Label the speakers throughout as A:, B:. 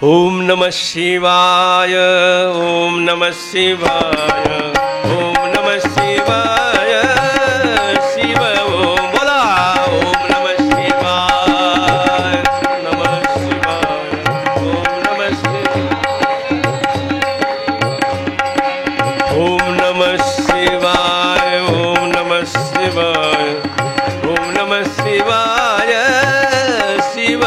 A: ओम नमः शिवाय, ओम नमः शिवाय, ओम नमः शिवाय, शिव ओम बोला। ओम नमः शिवाय, नमः शिवाय, ओम नमः शिवाय, ओम नमः शिवाय, ओम नमः शिवाय, ओम नमः शिवाय, शिव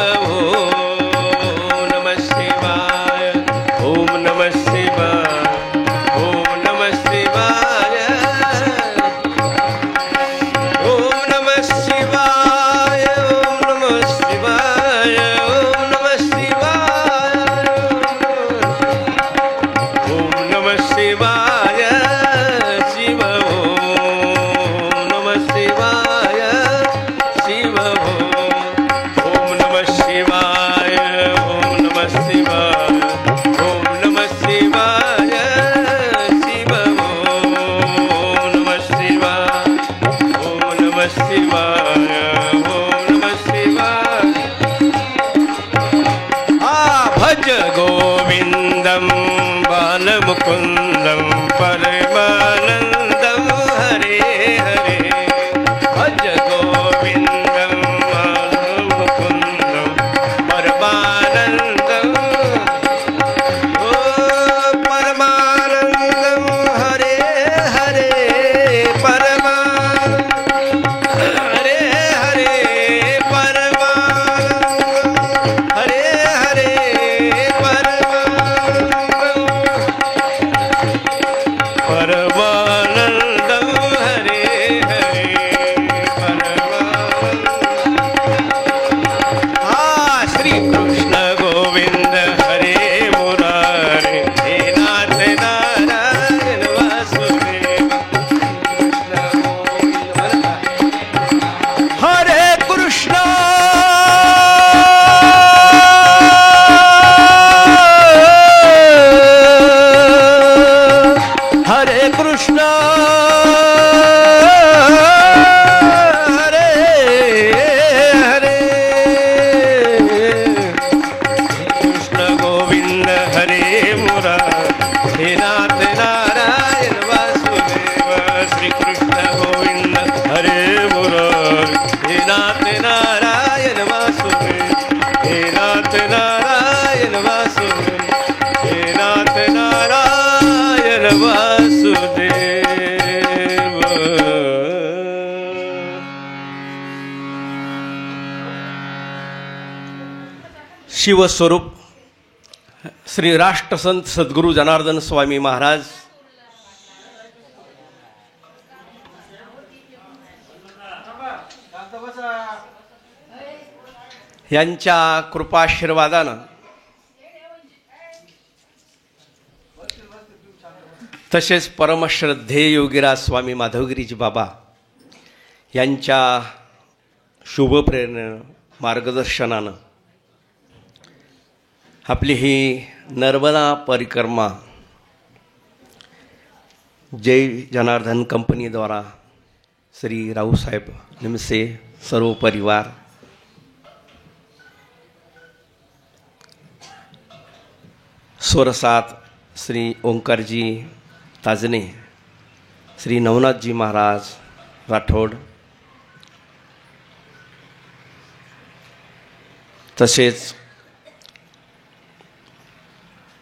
A: मुकुंदम परमानंदम हरे हरे। भज गोविंदम मुकुंदम परमानंदम, ओ परमानंदम हरे हरे, हरे हरे परमानंदम हरे हरे परमानंदम हरे हरे श्री कृष्ण गोविंद हरे मुरारे, हे नाथ नारायण वासुदेव। हरे कृष्ण हरे कृष्ण हरे हरे, कृष्ण गोविंद हरे मुरारे, हे नाथ नारायण वासुदेव। श्री कृष्ण गोविंद हरे मुरारे, हे नाथ नारायण वासुदेव, हे नाथ नारायण वासुदेव, हे नाथ नारायण वासुदेव। शिवस्वरूप श्री राष्ट्रसंत सद्गुरू जनार्दन स्वामी महाराज यांच्या कृपाशीर्वादानं तसेच परमश्रद्धेय योगीराज स्वामी माधवगिरीजी बाबा यांच्या शुभप्रेरणेनं मार्गदर्शनानं आपली ही नर्मदा परिक्रमा जय जनार्दन कंपनीद्वारा श्री रावसाहेब निमसे सर्व परिवार, स्वरसात श्री ओंकारजी ताजने, श्री नवनाथजी महाराज राठोड, तसेच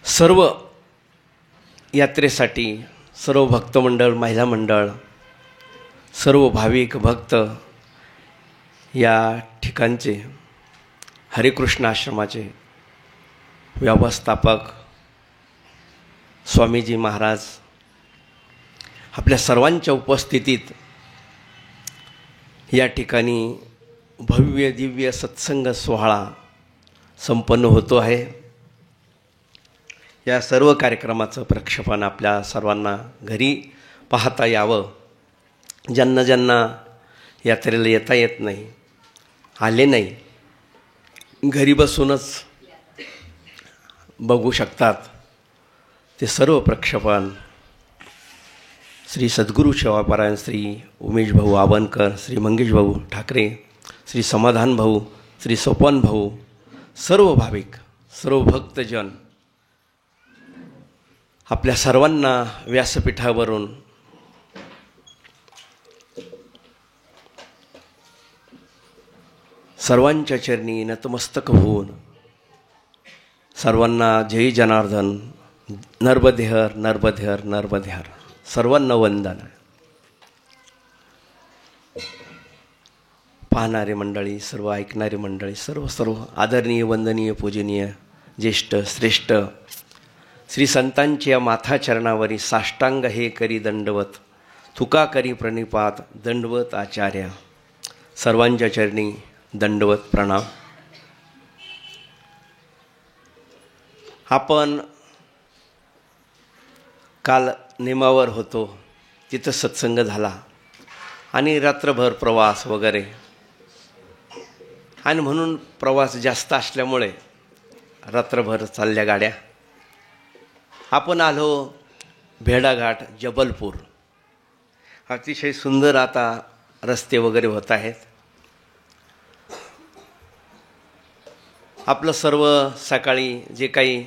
A: सर्व यात्रेसाठी सर्व भक्तमंडळ, महिला मंडळ, सर्व भाविक भक्त, या ठिकाणचे हरिकृष्ण आश्रमाचे व्यवस्थापक स्वामीजी महाराज आपल्या सर्वांच्या उपस्थितीत या ठिकाणी भव्य दिव्य सत्संग सोहळा संपन्न होतो आहे। या सर्व कार्यक्रमाचं प्रक्षेपण आपल्या सर्वांना घरी पाहता यावं। ज्यांना ज्यांना यात्रेला येता येत नाही, आले नाही, घरी बसूनच बघू शकतात, ते सर्व प्रक्षेपण श्री सद्गुरू सेवापरायण श्री उमेश भाऊ आवनकर, श्री मंगेश भाऊ ठाकरे, श्री समाधान भाऊ, श्री सोपान भाऊ, सर्व भाविक सर्व भक्तजन आपल्या सर्वांना व्यासपीठावरून सर्वांच्या चरणी नतमस्तक होऊन सर्वांना जय जनार्दन, नर्वदेहर नर्वदेहर नर्वदेहर, सर्वांना वंदन. पाहणारे मंडळी, सर्व ऐकणारी मंडळी, सर्व आदरणीय, वंदनीय, पूजनीय, ज्येष्ठ, श्रेष्ठ श्री संतांच्या माथा चरणावरी साष्टांग हे करी दंडवत, तुका करी प्रणिपात दंडवत आचार्य. सर्वांच्या चरणी दंडवत प्रणाम. आपण काल नेमावर होतो, तिथं सत्संग झाला आणि रात्रभर प्रवास वगैरे, आणि म्हणून प्रवास जास्त असल्यामुळे रात्रभर चालल्या गाड्या. आपण आलो भेडाघाट जबलपूर. अतिशय सुंदर आता रस्ते वगैरे होत आहेत. आपलं सर्व सकाळी जे काही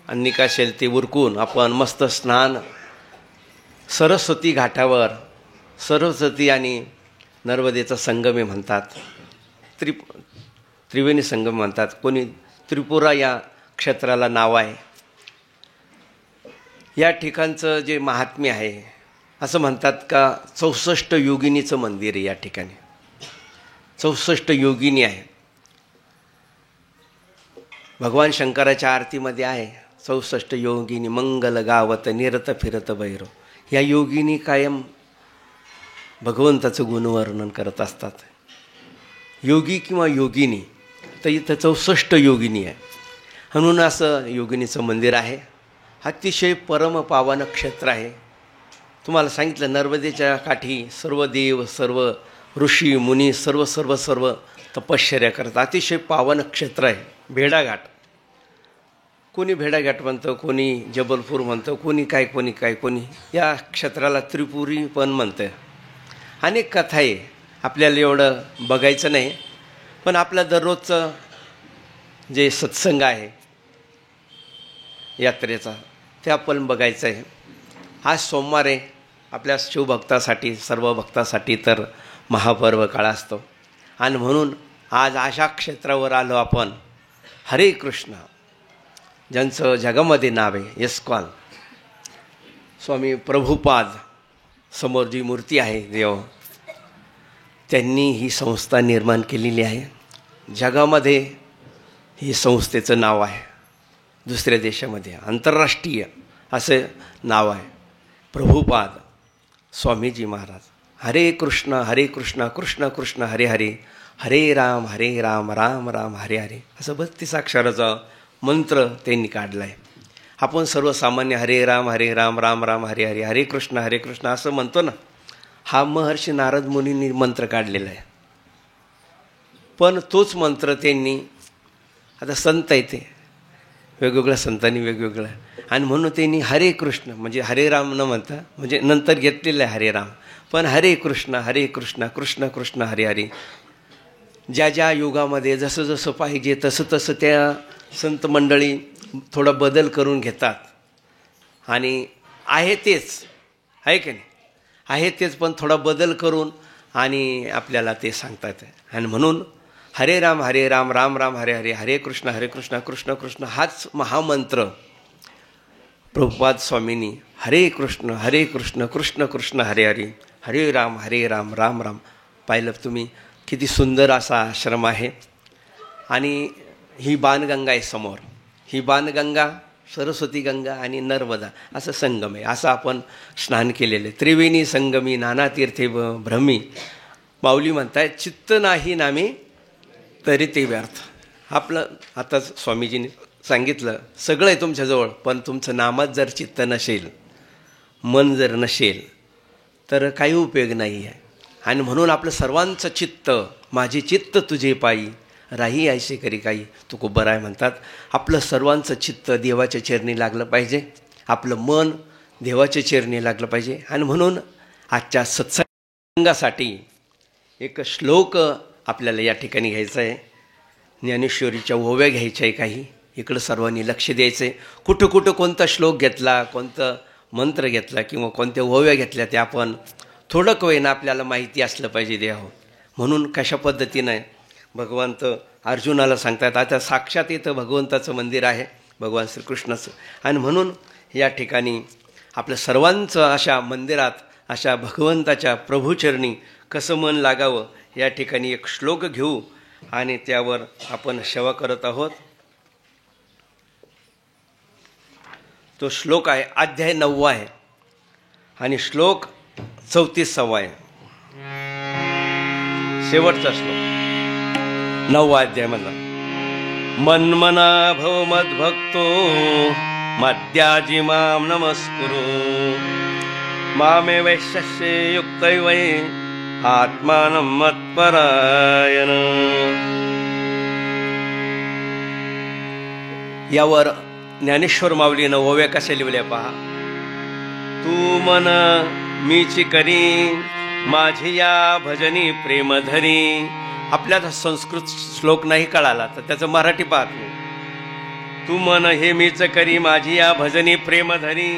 A: अन्निका असेल ते उरकून आपण मस्त स्नान सरस्वती घाटावर, सरस्वती आणि नर्मदेचा संगम म्हणतात, त्रिवेणी संगम म्हणतात, कोणी त्रिपुरा या क्षेत्राला नाव आहे. या ठिकाणचं जे महात्म्य आहे, असं म्हणतात का 64 योगिनीचं मंदिर आहे या ठिकाणी. 64 योगिनी आहे. भगवान शंकराच्या आरतीमध्ये आहे 64 योगिनी मंगल गावत निरत फिरत भैरव. या योगिनी कायम भगवंताचं गुणवर्णन करत असतात. योगी किंवा योगिनी, तर इथं 64 योगिनी आहे. म्हणून असं योगिनीचं मंदिर आहे. अतिशय परमपावन क्षेत्र आहे. तुम्हाला सांगितलं, नर्मदेच्या काठी सर्व देव, सर्व ऋषी मुनी, सर्व तपश्चर्या करतात. अतिशय पावन क्षेत्र आहे भेडाघाट. कोणी भेडाघाट म्हणतं, कोणी जबलपूर म्हणतं, कोणी कोणी या क्षेत्राला त्रिपुरी पण म्हणतं. अनेक कथा आहे. आपल्याला एवढं बघायचं नाही, पण आपल्या दररोजचं जे सत्संग आहे यात्रेचा, ते आपण बघायचं आहे. आज सोमवार आहे. आपल्या शिवभक्तासाठी, सर्व भक्तासाठी तर महापर्व काळ असतो. आणि म्हणून आज अशा क्षेत्रावर आलो आपण. हरे कृष्ण, ज्यांचं जगामध्ये नाव आहे इस्कॉन, स्वामी प्रभुपाद समोर जी मूर्ती आहे देव, त्यांनी ही संस्था निर्माण केलेली आहे. जगामध्ये ही संस्थेचं नाव आहे. दुसऱ्या देशामध्ये आंतरराष्ट्रीय असं नाव आहे, प्रभुपाद स्वामीजी महाराज. हरे कृष्ण कृष्ण कृष्ण हरे हरे, हरे राम राम राम हरे हरे, असं 32 अक्षराचा मंत्र त्यांनी काढला आहे. आपण सर्वसामान्य हरे राम राम राम हरे हरे, हरे कृष्ण असं म्हणतो ना. हा महर्षी नारद मुनींनी मंत्र काढलेला आहे. पण तोच मंत्र त्यांनी, आता संत आहे ते वेगवेगळ्या संतांनी वेगवेगळं, आणि म्हणून त्यांनी हरे कृष्ण म्हणजे हरे राम न म्हणता, म्हणजे नंतर घेतलेलं आहे हरे राम, पण हरे कृष्ण कृष्ण कृष्ण हरे हरे. ज्या ज्या युगामध्ये जसं जसं पाहिजे तसं त्या संत मंडळी थोडा बदल करून घेतात. आणि आहे तेच, आहे की नाही, आहे तेच, पण थोडा बदल करून आणि आपल्याला ते सांगतात. आणि म्हणून हरे राम राम राम हरे हरे, हरे कृष्ण कृष्ण कृष्ण हाच महामंत्र प्रभुपाद स्वामींनी हरे कृष्ण कृष्ण कृष्ण हरे हरे, हरे राम राम राम. पाहिलं तुम्ही किती सुंदर असा आश्रम आहे. आणि ही बाणगंगा आहे समोर. ही बाणगंगा, सरस्वती गंगा आणि नर्मदा असं संगम आहे. असं आपण स्नान केलेलं आहे. त्रिवेणी संगमी नाना तीर्थे भ्रमी, माऊली म्हणताय चित्त नाही नामी तरी ते व्यर्थ. आपलं आताच स्वामीजीने सांगितलं, सगळं आहे तुमच्याजवळ, पण तुमचं नामात जर चित्त नसेल, मन जर नसेल, तर काही उपयोग नाही आहे. आणि म्हणून आपलं सर्वांचं चित्त, माझे चित्त तुझे पायी राही ऐसे करी काही, तुकोबर आहे म्हणतात. आपलं सर्वांचं चित्त देवाच्या चरणी लागलं पाहिजे. आपलं मन देवाच्या चरणी लागलं पाहिजे. आणि म्हणून आजच्या सत्संगासाठी एक श्लोक आपल्याला या ठिकाणी घ्यायचा आहे. ज्ञानेश्वरीच्या ओव्या घ्यायच्या आहे काही. इकडं सर्वांनी लक्ष द्यायचं. कुठं कुठं कोणता श्लोक घेतला, कोणतं मंत्र घेतला किंवा कोणत्या ओव्या घेतल्या ते आपण थोडं कवेना आपल्याला माहिती असलं पाहिजे द्यावं. म्हणून कशा पद्धतीनं भगवंत अर्जुनाला सांगतात. आता साक्षात इथं भगवंताचं मंदिर आहे, भगवान श्रीकृष्णाचं. आणि म्हणून या ठिकाणी आपल्या सर्वांचं अशा मंदिरात, अशा भगवंताच्या प्रभुचरणी कसं मन लागावं या ठिकाणी एक श्लोक घेऊ आणि त्यावर आपण सेवा करत आहोत. तो श्लोक आहे, अध्याय 9 आहे आणि श्लोक 34 आहे. शेवटचा श्लोक 9 अध्यायामधला. मन्मना भव मद्भक्तो मद्याजी मां नमस्कुरु मामे वैश्यस्य युक्तैवै आत्मानं मत्परायण. यावर ज्ञानेश्वर माऊलीनं ओव्या कशा लिहिल्या पहा. तू मन मीची करी माझी या भजनी प्रेम धरी. आपल्याला संस्कृत श्लोक नाही कळाला तर त्याचं मराठी पाहतो. तू मन हे मीच करी माझी या भजनी प्रेम धरी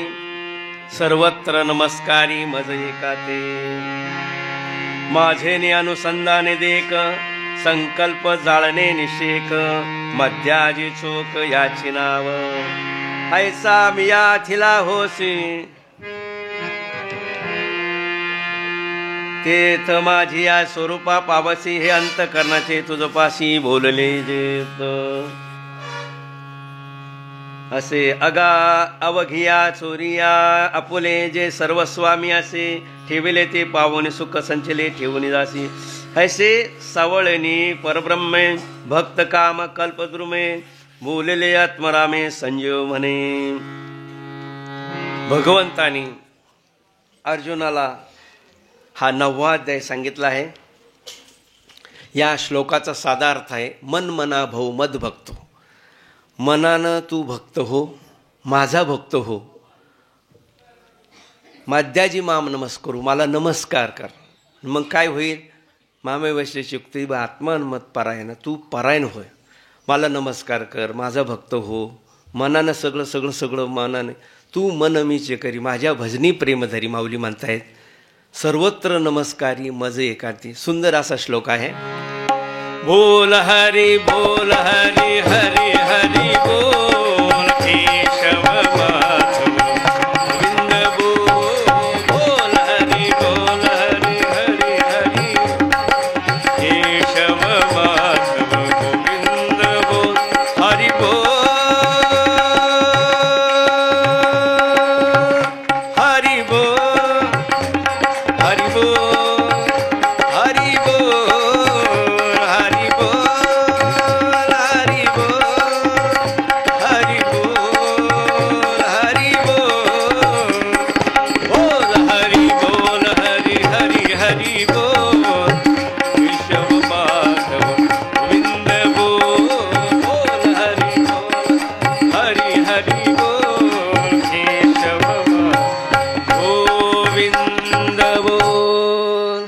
A: सर्वत्र नमस्कारी मज एकाते. माझे ने अनुसंधाने देक संकल्प जाळणे निषेक मध्याजी चोक याची नाव ऐसा मिया थिला होसी तेथ माझी या स्वरूपा पावसी हे अंतकरणाचे तुझपाशी बोलले जेत. असे अगा अवघिया चोरिया आपुले जे सर्वस्वामी असे ठेविले ते पावनी सुख संचले ठेवून जासी. ऐसे सावळणी परब्रह्मे भक्त काम कल्पद्रुमे बोलले आत्मरामे संजीव म्हणे. भगवंतानी अर्जुनाला हा 9वा अध्याय सांगितला आहे. या श्लोकाचा साधा अर्थ आहे, मन मना भव मद भक्तो. मनानं तू भक्त हो, माझा भक्त हो. माद्याजी माम नमस्करू, मला नमस्कार कर. मग काय होईल? मामे वैशिष्युक्ती आत्मन्मत परायण, तू परायण होय, मला नमस्कार कर, माझा भक्त हो. मनानं सगळं सगळं सगळं मनाने तू मन मीचे करी माझ्या भजनी प्रेमधरी. माऊली म्हणतायत सर्वत्र नमस्कारी मज एकाती. सुंदर असा श्लोक आहे. बोल हरी बोल हरी हरी हरी बोल केशव माधव गोविंद बोल. बोल हरी बोल हरी हरी हरी केशव माधव गोविंद बोल. हरी बोल हरी बोल हरी बोल हरी बोल हरी बोल हरी बोल हरी बोल हरी बोल. बोल हरी बोल हरी हरी हरी बोल केशव माधव गोविंद बोल. बोल हरी बोल हरी हरी बोल केशव माधव गोविंद बोल.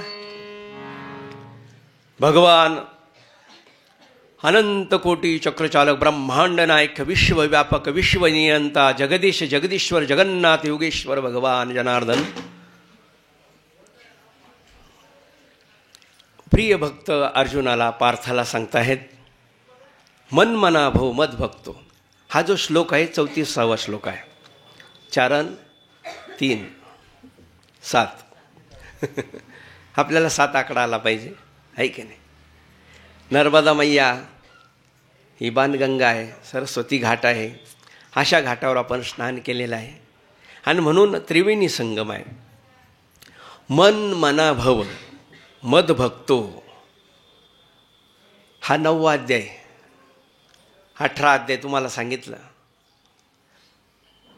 A: भगवान अनंत कोटी चक्रचालक ब्रह्मांड नायक विश्वव्यापक विश्वनियंता जगदीश जगदीश्वर जगन्नाथ योगेश्वर भगवान जनार्दन प्रिय भक्त अर्जुनाला पार्थाला सांगताहेत मन मना भव मद भक्तो. हा जो श्लोक आहे 34वा श्लोक आहे. चारण 3 7 आपल्याला 7 आकडा आला पाहिजे आहे की नाही. नर्मदा मैया ही बाणगंगा आहे, सरस्वती घाट आहे. अशा घाटावर आपण स्नान केलेलं आहे आणि म्हणून त्रिवेणी संगम आहे. मन मना भव मद भक्तो हा 9वा अध्याय. 18 अध्याय तुम्हाला सांगितलं.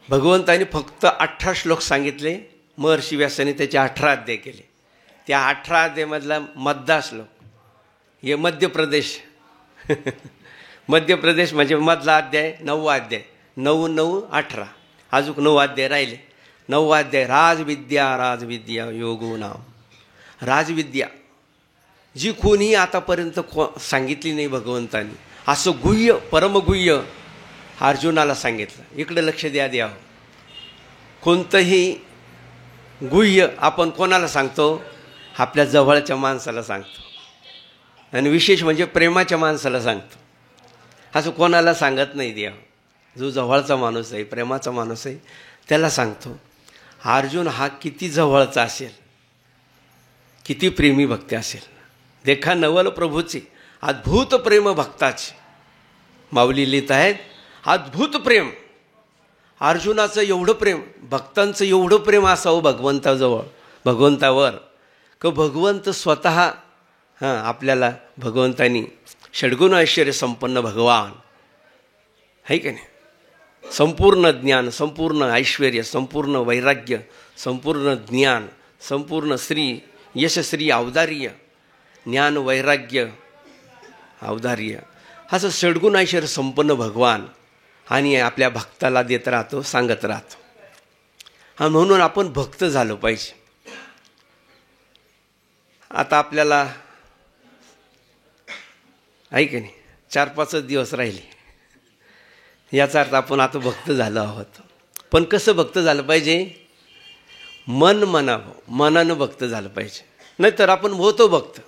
A: भगवंतानी फक्त 18 श्लोक सांगितले. महर्षी व्यासाने त्याचे 18 अध्याय केले. त्या 18 अध्यायमधला मधला श्लोक हे मध्य प्रदेश मध्य प्रदेश म्हणजे मधला अध्याय 9वा अध्याय. 9 9 18 अजून 9 अध्याय राहिले. 9वा अध्याय राजविद्या राजविद्या योगो नाम. राजविद्या जी कोणी आतापर्यंत सांगितली नाही भगवंतानी, असं गुह्य परमगुह्य अर्जुनाला सांगितलं इकडे लक्ष द्या. कोणतंही गुह्य आपण कोणाला सांगतो? आपल्या जवळच्या माणसाला सांगतो, आणि विशेष म्हणजे प्रेमाच्या माणसाला सांगतो. असं कोणाला सांगत नाही देव. जो जवळचा माणूस आहे, प्रेमाचा माणूस आहे, त्याला सांगतो. अर्जुन हा किती जवळचा असेल, किती प्रेमी भक्त असेल. देखा नवल प्रभूचे अद्भुत प्रेम भक्ताचे. माऊली लिहित आहेत अद्भुत प्रेम. अर्जुनाचं एवढं प्रेम, भक्तांचं एवढं प्रेम असावं भगवंताजवळ, भगवंतावर, की भगवंत स्वतः आपल्याला भगवंतानी षड्गुण ऐश्वर्य संपन्न भगवान आहे की नाही, संपूर्ण ज्ञान, संपूर्ण ऐश्वर्य, संपूर्ण वैराग्य, संपूर्ण ज्ञान, संपूर्ण श्री यशश्री औदार्य, ज्ञान वैराग्य औदार्य, असं षड्गुण ऐश्वर्य संपन्न भगवान आणि आपल्या भक्ताला देत राहतो, सांगत राहतो. आणि म्हणून आपण भक्त झालो पाहिजे. आता आपल्याला आहे की नाही 4-5 दिवस राहिले, याचा अर्थ आपण आता भक्त झालो आहोत. पण कसं भक्त झालं पाहिजे? मनानं भक्त झालं पाहिजे. नाहीतर आपण होतो भक्त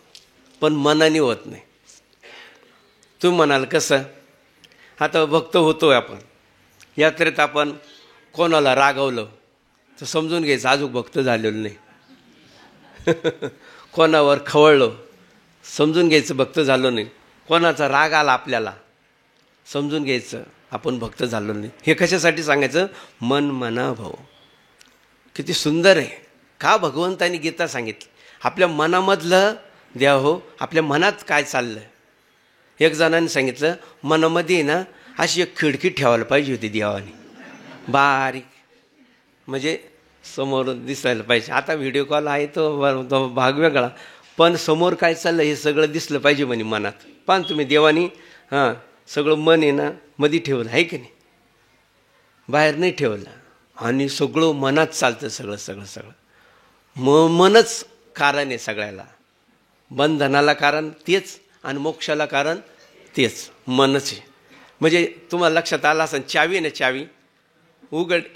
A: पण मनाने होत नाही. तुम्ही म्हणाल कसं? आता भक्त होतो आहे आपण, यात्रेत आपण कोणाला रागवलं तर समजून घ्यायचं अजून भक्त झालेलं नाही. कोणावर खवळलो समजून घ्यायचं भक्त झालो नाही. कोणाचा राग आला आपल्याला समजून घ्यायचं आपण भक्त झालो नाही. हे कशासाठी सांगायचं? मन मना भाऊ. किती सुंदर आहे. का भगवंतानी गीता सांगितली? आपल्या मनामधलं द्या हो, आपल्या मनात काय चाललं. एक जणांनी सांगितलं मनामध्ये ना अशी एक खिडकी ठेवायला पाहिजे होती देवाने, बारीक, म्हणजे समोर दिसायला पाहिजे. आता व्हिडिओ कॉल आहे तो भाग वेगळा, पण समोर काय चाललं हे सगळं दिसलं पाहिजे म्हणे मनात. पण तुम्ही देवानी सगळं मन आहे ना मध्ये ठेवलं आहे की नाही, बाहेर नाही ठेवलं. आणि सगळं मनात चालतं, सगळं मनच कारण आहे सगळ्याला. बंधनाला कारण तेच आणि मोक्षाला कारण तेच मनच आहे. म्हणजे तुम्हाला लक्षात आलं असं, चावी ना, चावी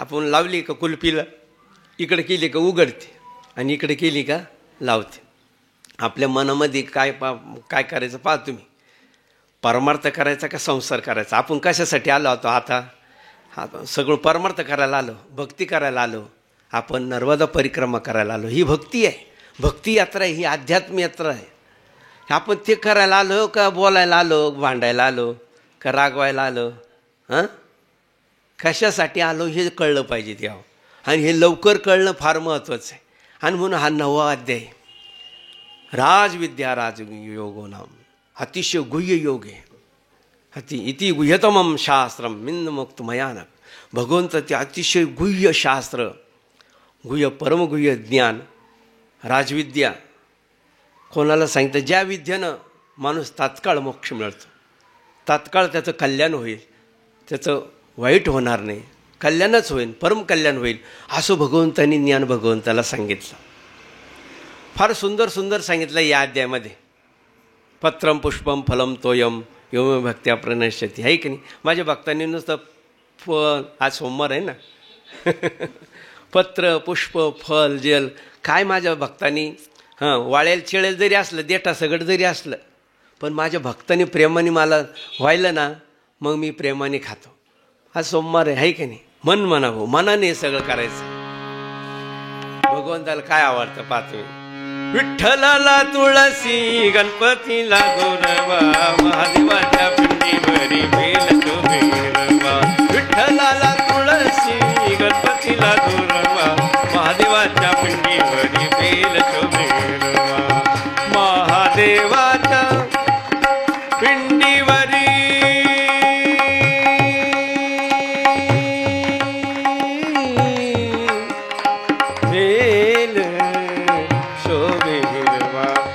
A: आपण लावली का कुल्फीला, इकडे केली का उघडते आणि इकडे केली का लावते. आपल्या मनामध्ये काय करायचं पहा तुम्ही. परमार्थ करायचा का संसार करायचा? आपण कशासाठी आलो होतो? आता सगळं परमार्थ करायला आलो, भक्ती करायला आलो. आपण नर्मदा परिक्रमा करायला आलो. ही भक्ती आहे, भक्ती यात्रा आहे, ही अध्यात्म यात्रा आहे. आपण ते करायला आलो का बोलायला आलो, भांडायला आलो का रागवायला आलो? कशासाठी आलो हे कळलं पाहिजे तेव्हा. आणि हे लवकर कळणं फार महत्त्वाचं आहे. आणि म्हणून हा 9वा अध्याय राजविद्या राजयोगो नाम अतिशय गुह्य योग आहे. इति गुह्यतमं शास्त्रम मिन्नमुक्त मयानक. भगवंत ते अतिशय गुह्य शास्त्र, गुह्य परमगुह्य ज्ञान, राजविद्या कोणाला सांगितलं? ज्या विद्येनं माणूस तात्काळ मोक्ष मिळतो, तात्काळ त्याचं कल्याण होईल, त्याचं वाईट होणार नाही, कल्याणच होईल, परम कल्याण होईल, असं भगवंतांनी ज्ञान भगवंताला सांगितलं. फार सुंदर सांगितलं या अध्यायामध्ये. पत्रम पुष्पम फलम तोयम योम भक्त्या प्रणश्यती, आहे की नाही? माझ्या भक्तांनी नुसतं आज सोमवार आहे ना, पत्र पुष्प फल जल काय माझ्या भक्तांनी वाळेल चिळेल जरी असलं, देठा सगळं जरी असलं, पण माझ्या भक्तांनी प्रेमाने मला व्हायलं ना, मग मी प्रेमाने खातो. आज सोमवार आहे की नाही? मन म्हणावं, मनाने हे सगळं करायचं. भगवंताला काय आवडतं पाहतो. विठ्ठलाला तुळसी, गणपतीला गोरवा, महादेवाच्या पिंडीवरी बेल तो बेलवा. विठ्ठलाला तुळसी, गणपतीला गोरवा, महादेवाच्या पिंडीवरी बेल तो बेलवा. महादेवाच्या पिंडीवरी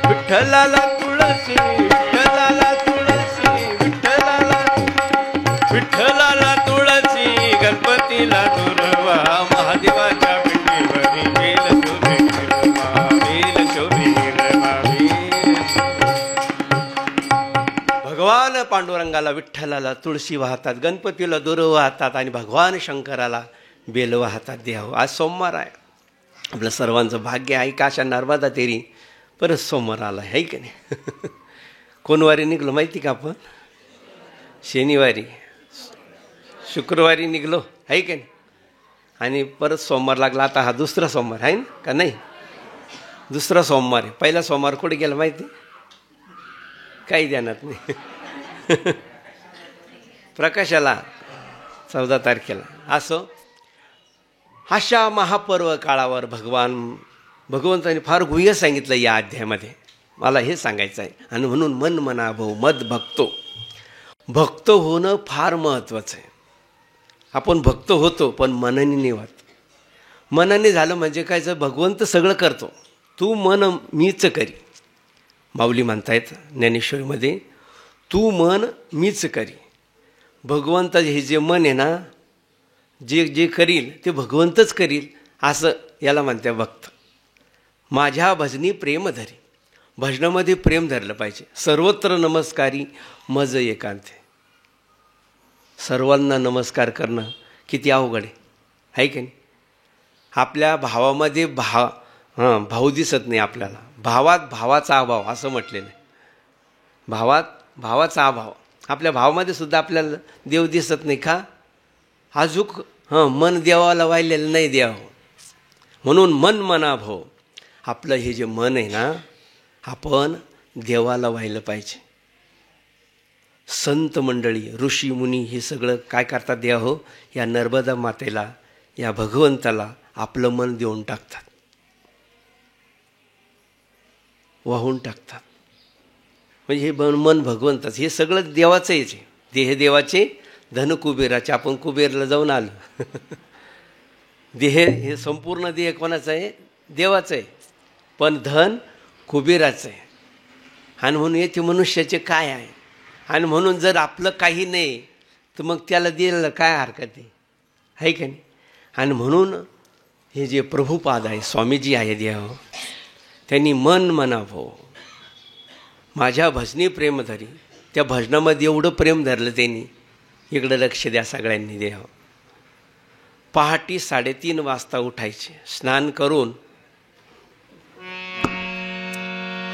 A: विठ्ठलाला तुळसी, विठ्ठलाला तुळसी, विठ्ठलाला तुळसी, गणपतीला दुर्वा, महादेवाच्या पिंडीवरी बेल शोभिरवा, बेल शोभिरवा, बेल. भगवान पांडुरंगा पांडुरंगाला विठ्ठलाला तुळशी वाहतात, गणपतीला दोर वाहतात आणि भगवान शंकराला बेल वाहतात. देव आज सोमवार आहे, आपलं सर्वांचं भाग्य आहे का अशा नर्मदा तेरी परत सोमवार आला आहे की नाही. कोण वारी निघलो माहिती का आपण? शनिवारी शुक्रवारी निघलो आहे की नाही, आणि परत सोमवार लागला. आता हा दुसरा सोमवार आहे ना का नाही? दुसरा सोमवार आहे. पहिला सोमवार कुठे गेला माहिती? काही ध्यानात नाही. प्रकाशाला 14 तारखेला. असं अशा महापर्व काळावर भगवंताने फार गुह्य सांगितलं या अध्यायामध्ये. मला हे सांगायचं आहे. आणि म्हणून मन मना भाऊ मद भक्तो, भक्त होणं फार महत्त्वाचं आहे. आपण भक्त होतो पण मनाने नाही होत. मनाने झालं म्हणजे काय, जर भगवंत सगळं करतो, तू मन मीच करी. माऊली म्हणतायत ज्ञानेश्वरीमध्ये, तू मन मीच करी. भगवंत हे जे मन आहे ना, जे जे करील ते भगवंतच करील, असं याला म्हणते भक्त. माझ्या भजनी प्रेम धरी. भजनामध्ये प्रेम धरलं पाहिजे. सर्वत्र नमस्कारी मज एकांते. सर्वांना नमस्कार करणं किती अवघड आहे की नाही? आपल्या भावामध्ये भाव दिसत नाही आपल्याला. भावात भावाचा अभाव असं म्हटलेलं आहे. भावात भावाचा अभाव. आपल्या भावामध्ये सुद्धा आपल्याला देव दिसत नाही का? अजूक मन देवाला वाहिलेलं नाही देव. म्हणून मन मना भाव. आपलं हे जे मन आहे ना, आपण देवाला वाहिलं पाहिजे. संत मंडळी, ऋषी मुनी हे सगळं काय करतात? देव हो, या नर्मदा मातेला, या भगवंताला आपलं मन देऊन टाकतात, वाहून टाकतात. म्हणजे हे मन भगवंताचं, हे सगळं देवाचं आहे. देह देवाचे, धन कुबेराचे. आपण कुबेरला जाऊन आलो. देह हे संपूर्ण देह कोणाचं आहे? देवाचं आहे. पण धन कुबेराचं आहे. आणि म्हणून येथे मनुष्याचे काय आहे. आणि म्हणून जर आपलं काही नाही तर मग त्याला द्यायला काय हरकत आहे का नाही? आणि म्हणून हे जे प्रभुपाद आहे, स्वामीजी आहे देव, त्यांनी मन मनाभो माझ्या भजनी प्रेम धरी. त्या भजनामध्ये एवढं प्रेम धरलं त्यांनी. इकडं लक्ष द्या सगळ्यांनी. देव पहाटे 3:30 वाजता उठायचे, स्नान करून,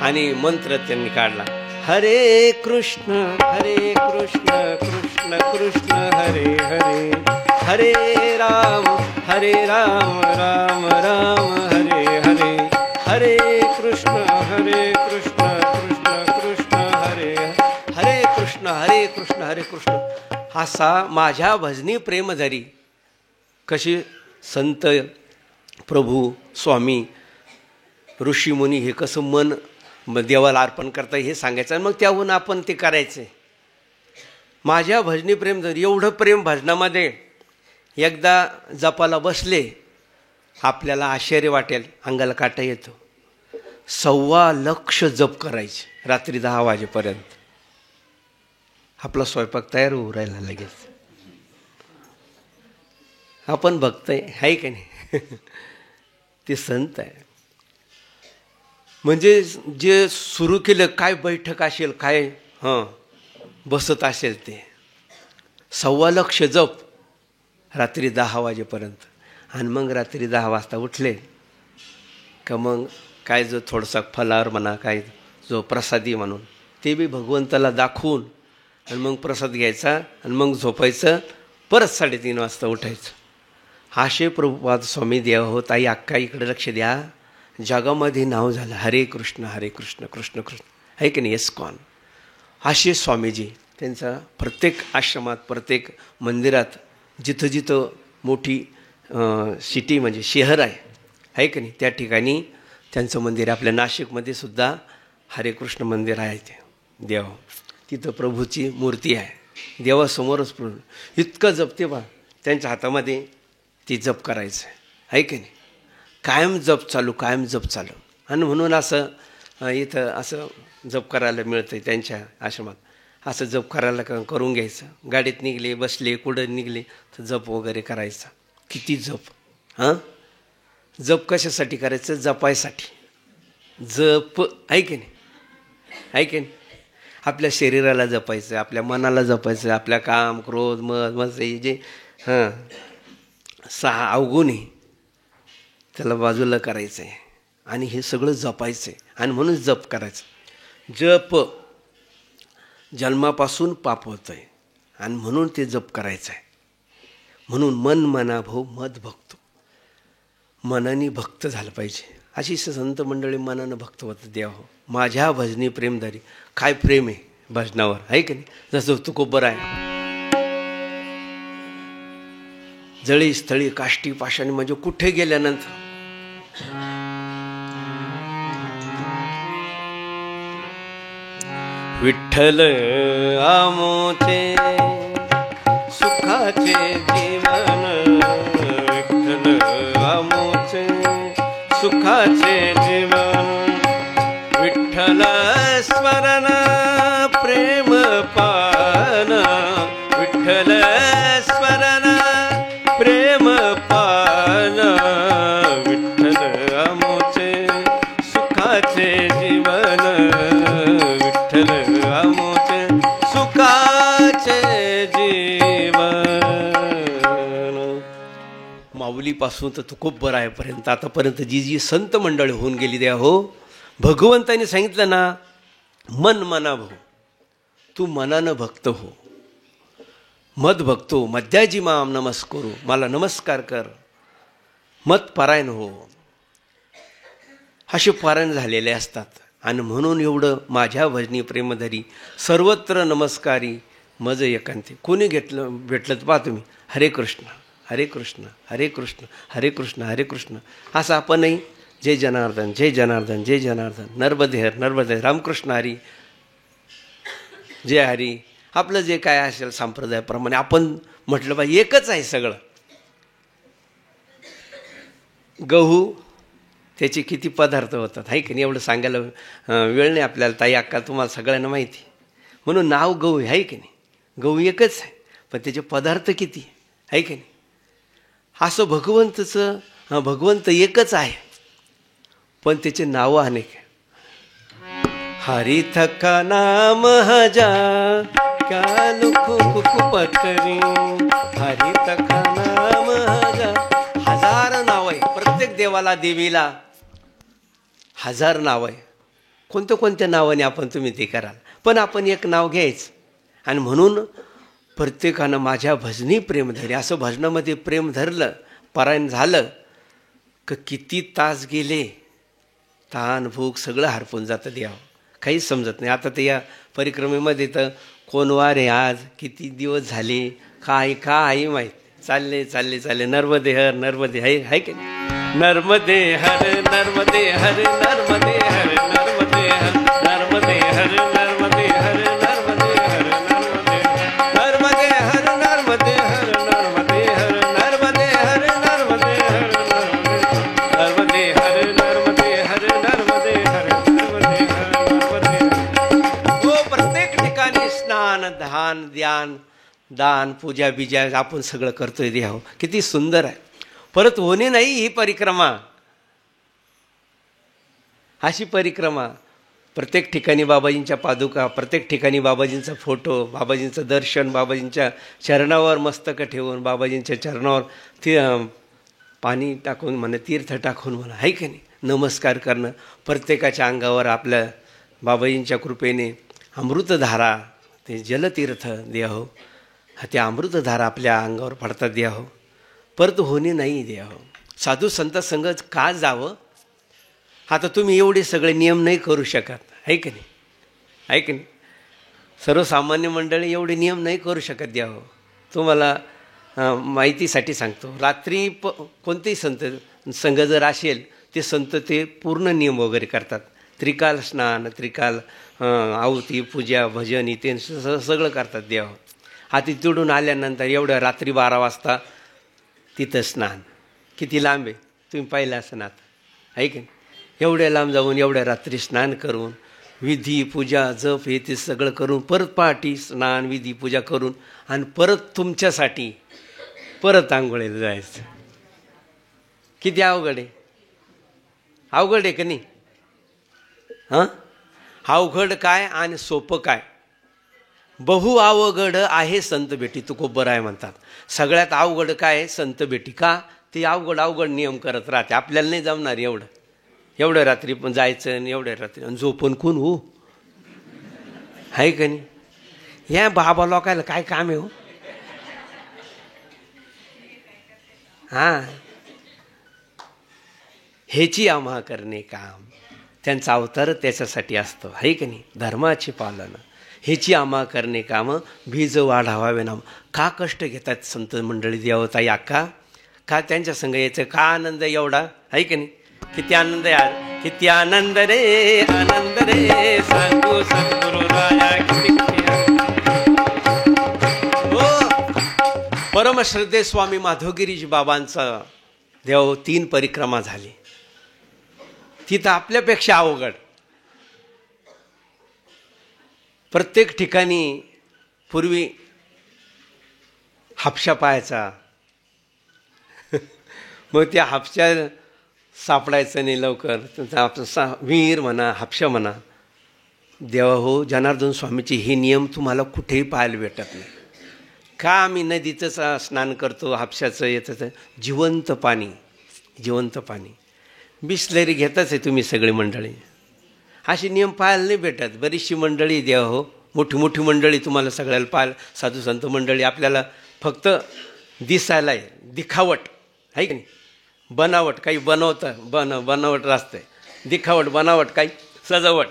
A: आणि मंत्र त्यांनी काढला, हरे कृष्ण कृष्ण कृष्ण हरे हरे, हरे राम राम राम हरे हरे, हरे कृष्ण कृष्ण कृष्ण हरे हरे कृष्ण हरे कृष्ण. असा माझ्या भजनी प्रेम धरी. कशी संत प्रभू स्वामी ऋषीमुनी हे कसं मन देवाला अर्पण करता हे सांगायचं, आणि मग त्याहून आपण ते करायचे. माझ्या भजनी प्रेम धरी. एवढं प्रेम भजनामध्ये. एकदा जपाला बसले, आपल्याला आश्चर्य वाटेल, अंगाला काटा येतो. 1.25 लाख जप करायचे रात्री 10 वाजेपर्यंत. आपला स्वयंपाक तयार होऊ राहिला लगेच. आपण बघतोय आहे का नाही? ते संत आहे. म्हणजे जे सुरू केलं, काय बैठक असेल, काय बसत असेल ते. 1.25 लाख जप रात्री 10 वाजेपर्यंत. आणि मग रात्री 10 वाजता उठले का मग काय जो थोडासा फलार म्हणा, काय जो प्रसादी म्हणून ते बी भगवंताला दाखवून, आणि मग प्रसाद घ्यायचा आणि मग झोपायचं. परत 3:30 वाजता उठायचं. असे प्रभुपाद स्वामी देव होत. आई अक्का इकडे लक्ष द्या. जगामध्ये नाव झालं हरे कृष्ण कृष्ण कृष्ण आहे की नाही? इस्कॉन. असे स्वामीजी त्यांचा प्रत्येक आश्रमात, प्रत्येक मंदिरात, जिथं जिथं मोठी सिटी म्हणजे शहर आहे की नाही, त्या ठिकाणी त्यांचं मंदिर आहे. आपल्या नाशिकमध्ये सुद्धा हरे कृष्ण मंदिर आहे. ते देव तिथं प्रभूची मूर्ती आहे. देवासमोरच प्रभू. इतकं जपते बा. त्यांच्या हातामध्ये ती जप करायचं आहे की नाही? कायम जप चालू, कायम जप चालू. आणि म्हणून असं इथं असं जप करायला मिळतं आहे त्यांच्या आश्रमात. असं जप करायला करून घ्यायचं. गाडीत निघले, बसले, कुठं निघले तर जप वगैरे करायचा. किती जप. जप कशासाठी करायचं? जपायसाठी. जप आहे की नाही? आहे की नाही? आपल्या शरीराला जपायचं, आपल्या मनाला जपायचं, आपल्या काम, क्रोध, मद मस्त हे जे 6 अवगुण आहे त्याला बाजूला करायचं आहे आणि हे सगळं जपायचं आहे. आणि म्हणून जप करायचं. जप जन्मापासून पाप होतं आहे आणि म्हणून ते जप करायचं आहे. म्हणून मन मनाभव मद भक्तो, मनाने भक्त झालं पाहिजे. अशी संत मंडळी मनानं भक्त होतं. देवा हो माझ्या भजनी प्रेमधारी. काय प्रेम आहे भजनावर, आहे की नाही. जसं तुकोबर आहे, जळी स्थळी काष्टी पाषाणी, म्हणजे कुठे गेल्यानंतर विठ्ठल आमोचे सुखाचे जीवन, विठ्ठल आमोचे सुखाचे जीवन, विठ्ठल स्मरण प्रेम पान, विठ्ठल स्मरण प्रेम पान, विठ्ठल आमोचे सुखाचे जीवन, विठ्ठल आमोचे सुखाचे जीवन. माऊलीपासून तर तुकोबर आहेपर्यंत आतापर्यंत जी जी संत मंडळी होऊन गेली द्या हो, भगवंताने सांगितलं ना, मन मना भाऊ, तू मनानं भक्त हो. मद भक्तो मध्याजी माम नमस्करू, मला नमस्कार कर. मत पारायण हो, असे पारायण झालेले असतात. आणि म्हणून एवढं माझ्या भजनी प्रेमधरी सर्वत्र नमस्कारी मज एकांती. कोणी भेटलं तर पहा तुम्ही, हरे कृष्ण हरे कृष्ण हरे कृष्ण हरे कृष्ण हरे कृष्ण, असं आपणही जय जनार्दन जय जनार्दन जय जनार्दन, नर्मदे हर नर्मदे, रामकृष्ण हरी जय हरी. आपलं जे काय असेल संप्रदायाप्रमाणे आपण म्हटलं पाहिजे. एकच आहे सगळं. गहू त्याचे किती पदार्थ होतात, आहे की नाही. एवढं सांगायला वेळ नाही आपल्याला. ताई अक्का तुम्हाला सगळ्यांना माहिती. म्हणून नाव गहू आहे की नाही. गहू एकच आहे पण त्याचे पदार्थ किती आहे की नाही. असं भगवंत एकच आहे पण त्याचे नावं अनेक आहे. हरि थका नाम हजा क्या लुकु पटरी, हरि थका नाम हजा. 1000 नाव आहे प्रत्येक देवाला देवीला, 1000 नाव आहे. कोणत्या नावाने आपण तुम्ही ते कराल, पण आपण एक नाव घ्यायचं. आणि म्हणून प्रत्येकानं माझ्या भजनी प्रेम धरे. असं भजनामध्ये प्रेम धरलं, पारायण झालं का किती तास गेले, ताण भूक सगळं हरपून जातं द्यावं, काहीच समजत नाही. आता ते या परिक्रमेमध्ये तर कोण वार आहे आज, किती दिवस झाले, काय माहीत. चालले नर्मदे हर नर्मदे, आहे की नाही. नर्मदे हर नर्मदे हर नर्मदे हर नर्मदे हर नर्मदे हर नर्मदे हर नर्मदे हर नर्मदे हर नर्मदे हर नर्मदे हर नर्मदे हर नर्मदे हर नर्मदे हर नर्मदे हर नर्मदे हर नर्मदे हर नर्मदे. हो प्रत्येक ठिकाणी स्नान ध्यान ध्यान दान पूजा बिजा आपण सगळं करतोय देव. किती सुंदर आहे. परत होणे नाही ही परिक्रमा. अशी परिक्रमा प्रत्येक ठिकाणी बाबाजींच्या पादुका, प्रत्येक ठिकाणी बाबाजींचा फोटो, बाबाजींचं दर्शन, बाबाजींच्या चरणावर मस्तक ठेवून, बाबाजींच्या चरणावर पाणी टाकून म्हणा, तीर्थ टाकून म्हणा, आहे की नाही, नमस्कार करणं. प्रत्येकाच्या अंगावर आपल्या बाबाजींच्या कृपेने अमृतधारा, ते जलतीर्थ द्या हो, त्या अमृतधारा आपल्या अंगावर पडतात द्या हो. परत होणे नाही द्या हो. साधू संत संग का जावं. आता तुम्ही एवढे सगळे नियम नाही करू शकत, आहे की नाही, आहे की नाही. सर्वसामान्य मंडळी एवढे नियम नाही करू शकत द्या हो. तुम्हाला माहितीसाठी सांगतो, रात्री कोणतेही संत संघ जर असेल ते संत ते पूर्ण नियम वगैरे करतात. त्रिकाल स्नान, त्रिकाल आहुती, पूजा, भजन इथे सगळं करतात देव. आता तिकडून आल्यानंतर एवढं रात्री 12 वाजता तिथं स्नान. किती लांब आहे तुम्ही पाहिलं असं आता, आहे की नाही. एवढ्या लांब जाऊन एवढ्या रात्री स्नान करून विधी पूजा जप हे ते सगळं करून परत पहाटे स्नान विधी पूजा करून आणि परत तुमच्यासाठी परत आंघोळीला जायचं. किती अवघड आहे. अवघड आहे का नाही. हां, अवघड काय आणि सोपं काय. बहु अवघड आहे संत भेटी तुकोबराय म्हणतात. सगळ्यात अवघड काय आहे? संत भेटी. का? ते अवघड नियम करत राहते. आपल्याला नाही जमणार एवढ्या रात्री पण जायचं आणि एवढ्या रात्री आणि झोपून कोण हो आहे का नाही? या बाबा लोकायला काय काम आहे हो? हां, ह्याची आम्हा करणे काम. त्यांचा अवतार त्याच्यासाठी असतो आहे की नाही? धर्माची पालन ह्याची आम्हा करणे काम, बीज वाढावावे नाम. का कष्ट घेतात संत मंडळी देवताई अक्का? का त्यांच्या संग यायचं? का आनंद एवढा आहे की नाही? किती आनंद आहे, किती आनंद रे, आनंद रे, सांगू सद्गुरु राया किती हो. परमश्रद्धे स्वामी माधवगिरीजी बाबांचा देव 3 परिक्रमा झाली. तिथं आपल्यापेक्षा अवघड. प्रत्येक ठिकाणी पूर्वी हापशा पाहायचा, मग त्या हापशा सापडायचं नाही लवकर. विहीर म्हणा, हापशा म्हणा. देवा हो, जनार्दन स्वामीचे हे नियम तुम्हाला कुठेही पाहायला भेटत नाही. का आम्ही नदीतच स्नान करतो, हापशाचं येतं जिवंत पाणी. बिसलेरी घेताच आहे तुम्ही सगळी मंडळी. असे नियम पाहायला नाही भेटत. बरीचशी मंडळी देवा हो, मोठी मंडळी तुम्हाला सगळ्याला पाहायला, साधू संत मंडळी आपल्याला फक्त दिसायला आहे, दिखावट आहे की नाही? बनावट काही बनवतं, बनावट राहते, दिखावट बनावट काही सजावट.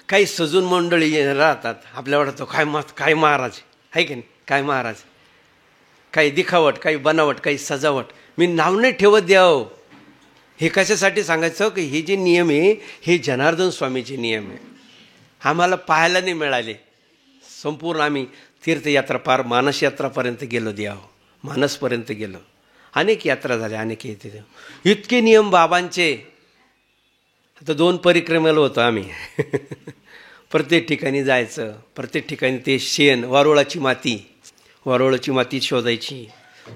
A: काही सजून मंडळी राहतात, आपल्याला वाटतं काय महाराज आहे की नाही? काय महाराज, काही दिखावट, काही बनावट, काही सजावट. मी नाव नाही ठेवत द्यावं. हे कशासाठी सांगायचं की हे जे नियम आहे हे जनार्दन स्वामीचे नियम आहे. आम्हाला पाहायला नाही मिळाले. संपूर्ण आम्ही तीर्थयात्रा पार मानस यात्रापर्यंत गेलो द्यावं, मानसपर्यंत गेलो. अनेक यात्रा झाल्या, अनेक येते. इतके नियम बाबांचे. आता 2 परिक्रमेला होतो आम्ही. प्रत्येक ठिकाणी जायचं, प्रत्येक ठिकाणी ते शेण, वारुळाची माती शोधायची.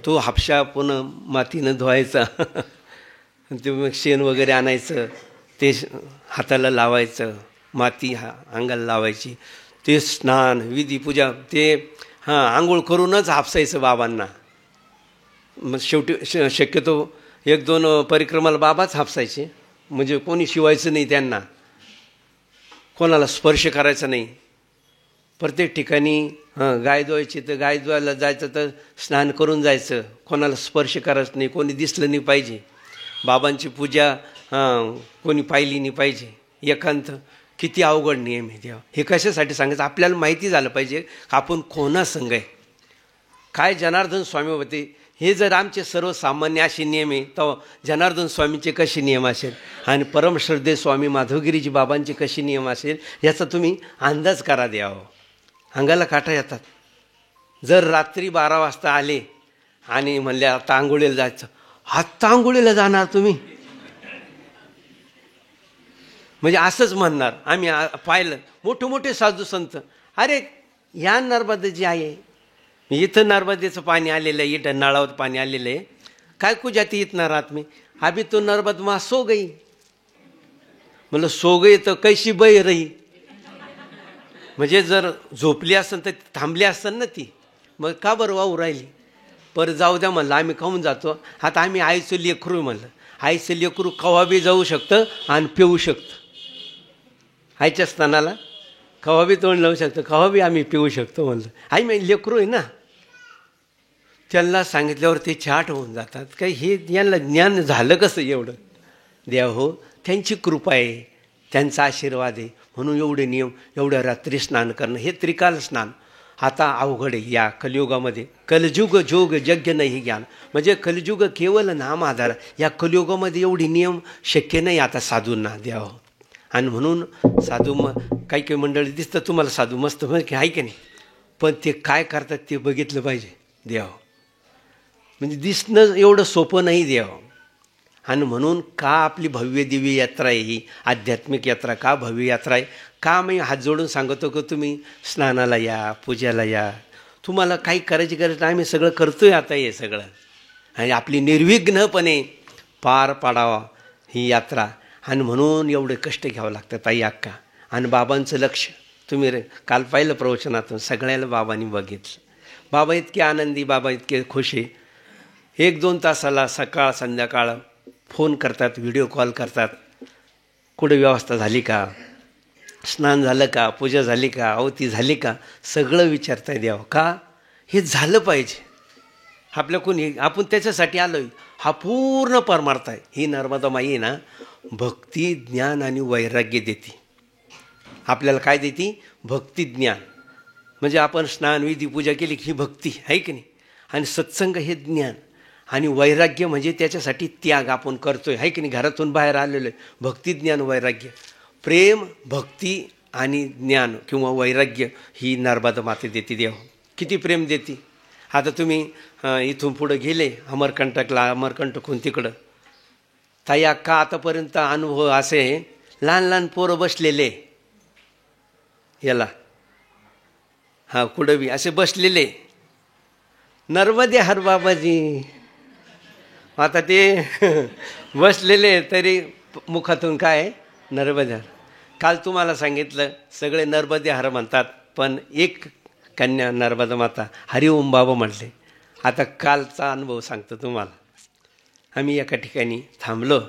A: तो हापशा पुन्हा मातीनं धुवायचा. ते मग शेण वगैरे आणायचं, ते हाताला लावायचं, माती अंगाला लावायची. ते स्नान, विधी, पूजा, ते आंघोळ करूनच हापसायचं बाबांना. मग शेवटी शक्यतो 1-2 परिक्रमाला बाबाच हापसायचे. म्हणजे कोणी शिवायचं नाही त्यांना, कोणाला स्पर्श करायचा नाही. प्रत्येक ठिकाणी गाय धुवायची तर गाय धुवायला जायचं तर स्नान करून जायचं, कोणाला स्पर्श करायचं नाही, कोणी दिसलं नाही पाहिजे. बाबांची पूजा कोणी पाहिली नाही पाहिजे. एकांत. किती अवघड नियम आहे देवा. हे कशासाठी सांगायचं? आपल्याला माहिती झालं पाहिजे आपण कोणा संग आहे, काय जनार्दन स्वामी होते. हे जर आमचे सर्वसामान्य असे नियम आहे तर जनार्दन स्वामीचे कसे नियम असेल आणि परमश्रद्धे स्वामी माधवगिरीजी बाबांचे कसे नियम असेल याचा तुम्ही अंदाज करा द्यावं. अंगाला काटा येतात. जर रात्री 12 वाजता आले आणि म्हणले आता आंघोळीला जायचं, आत्ता आंघोळीला जाणार तुम्ही? म्हणजे असंच म्हणणार. आम्ही पाहिलं मोठे साधू संत, अरे या नर्मदेची आहे, इथं नर्मदेचं पाणी आलेलं आहे, इथं नळावर पाणी आलेलं आहे, काय कुजाती इथं राहत मी? अभी तो नर्मद मा सो गई. म्हणलं सो गई तर कैशी बही रही. म्हणजे जर झोपली असेल तर थांबली असेल ना ती, मग का बरं वाहू राहिली? परत जाऊ द्या म्हणलं, आम्ही खाऊन जातो. आता आम्ही आईचं लेकरू म्हणलं, आईचं लेकरू कवा बी जाऊ शकतं आणि पिऊ शकतं. आईच्या स्थानाला कवा बी तोंड लावू शकतं, कवा बी आम्ही पिऊ शकतो म्हणलं. आई मी लेकरू आहे ना. त्यांना सांगितल्यावर ते छाट होऊन जातात. काही हे यांना ज्ञान झालं कसं एवढं? देव हो, त्यांची कृपा आहे, त्यांचा आशीर्वाद आहे म्हणून एवढे नियम. एवढ्या रात्री स्नान करणं हे त्रिकाल स्नान आता अवघड आहे या कलियुगामध्ये. कलयुग जोग यज्ञ नाही ज्ञान. म्हणजे कलियुग केवळ नाम आधार. या कलियुगामध्ये एवढी नियम शक्य नाही आता साधूंना द्यावं. आणि म्हणून साधू काही मंडळी दिसतं तुम्हाला साधू मस्त की आहे की नाही, पण ते काय करतात ते बघितलं पाहिजे द्यावं. म्हणजे दिसणं एवढं सोपं नाही द्यावं. आणि म्हणून का आपली भव्य दिव्य यात्रा आहे ही आध्यात्मिक यात्रा, का भव्य यात्रा आहे? का मी हात जोडून सांगतो की तुम्ही स्नानाला या, पूजाला या. तुम्हाला काही करायची गरज नाही, आम्ही सगळं करतोय आता हे सगळं. आणि आपली निर्विघ्नपणे पार पाडावा ही यात्रा. आणि म्हणून एवढे कष्ट घ्यावं लागतं ताई अक्का. आणि बाबांचं लक्ष तुम्ही काल पाहिलं प्रवचनातून, सगळ्याला बाबांनी बघितलं. बाबा इतके आनंदी, बाबा इतके खुश आहे. 1-2 तासाला सकाळ संध्याकाळ फोन करतात, व्हिडिओ कॉल करतात. कुठे व्यवस्था झाली का, स्नान झालं का, पूजा झाली का, आहुती झाली का, सगळं विचारता द्यावं. का? हे झालं पाहिजे. आपल्याकडून आपण त्याच्यासाठी आलो आहे. हा पूर्ण परमार्थ आहे. ही नर्मदा माई आहे ना, भक्ती, ज्ञान आणि वैराग्य देते आपल्याला. काय देते? भक्ती, ज्ञान. म्हणजे आपण स्नान विधी पूजा केली की ही भक्ती आहे की नाही, आणि सत्संग हे ज्ञान, आणि वैराग्य म्हणजे त्याच्यासाठी त्याग आपण करतोय आहे की नाही, घरातून बाहेर आलेलो आहे. भक्ती, ज्ञान, वैराग्य, प्रेम, भक्ती आणि ज्ञान किंवा वैराग्य ही नर्मदा माते देते. देव किती प्रेम देते. आता तुम्ही इथून पुढं गेले अमरकंटकला, अमरकंटकहून तिकडं, ताई अक्का आतापर्यंत अनुभव असे, लहान लहान पोरं बसलेले याला, हां कुठं बी असे बसलेले, नर्मदे हर बाबाजी. आता ते बसलेले तरी मुखातून काय नर्मदे हर. काल तुम्हाला सांगितलं सगळे नर्मदे हर म्हणतात, पण एक कन्या नर्मदा माता हरिओम बाबा म्हटले. आता कालचा अनुभव सांगतो तुम्हाला. आम्ही एका ठिकाणी थांबलो.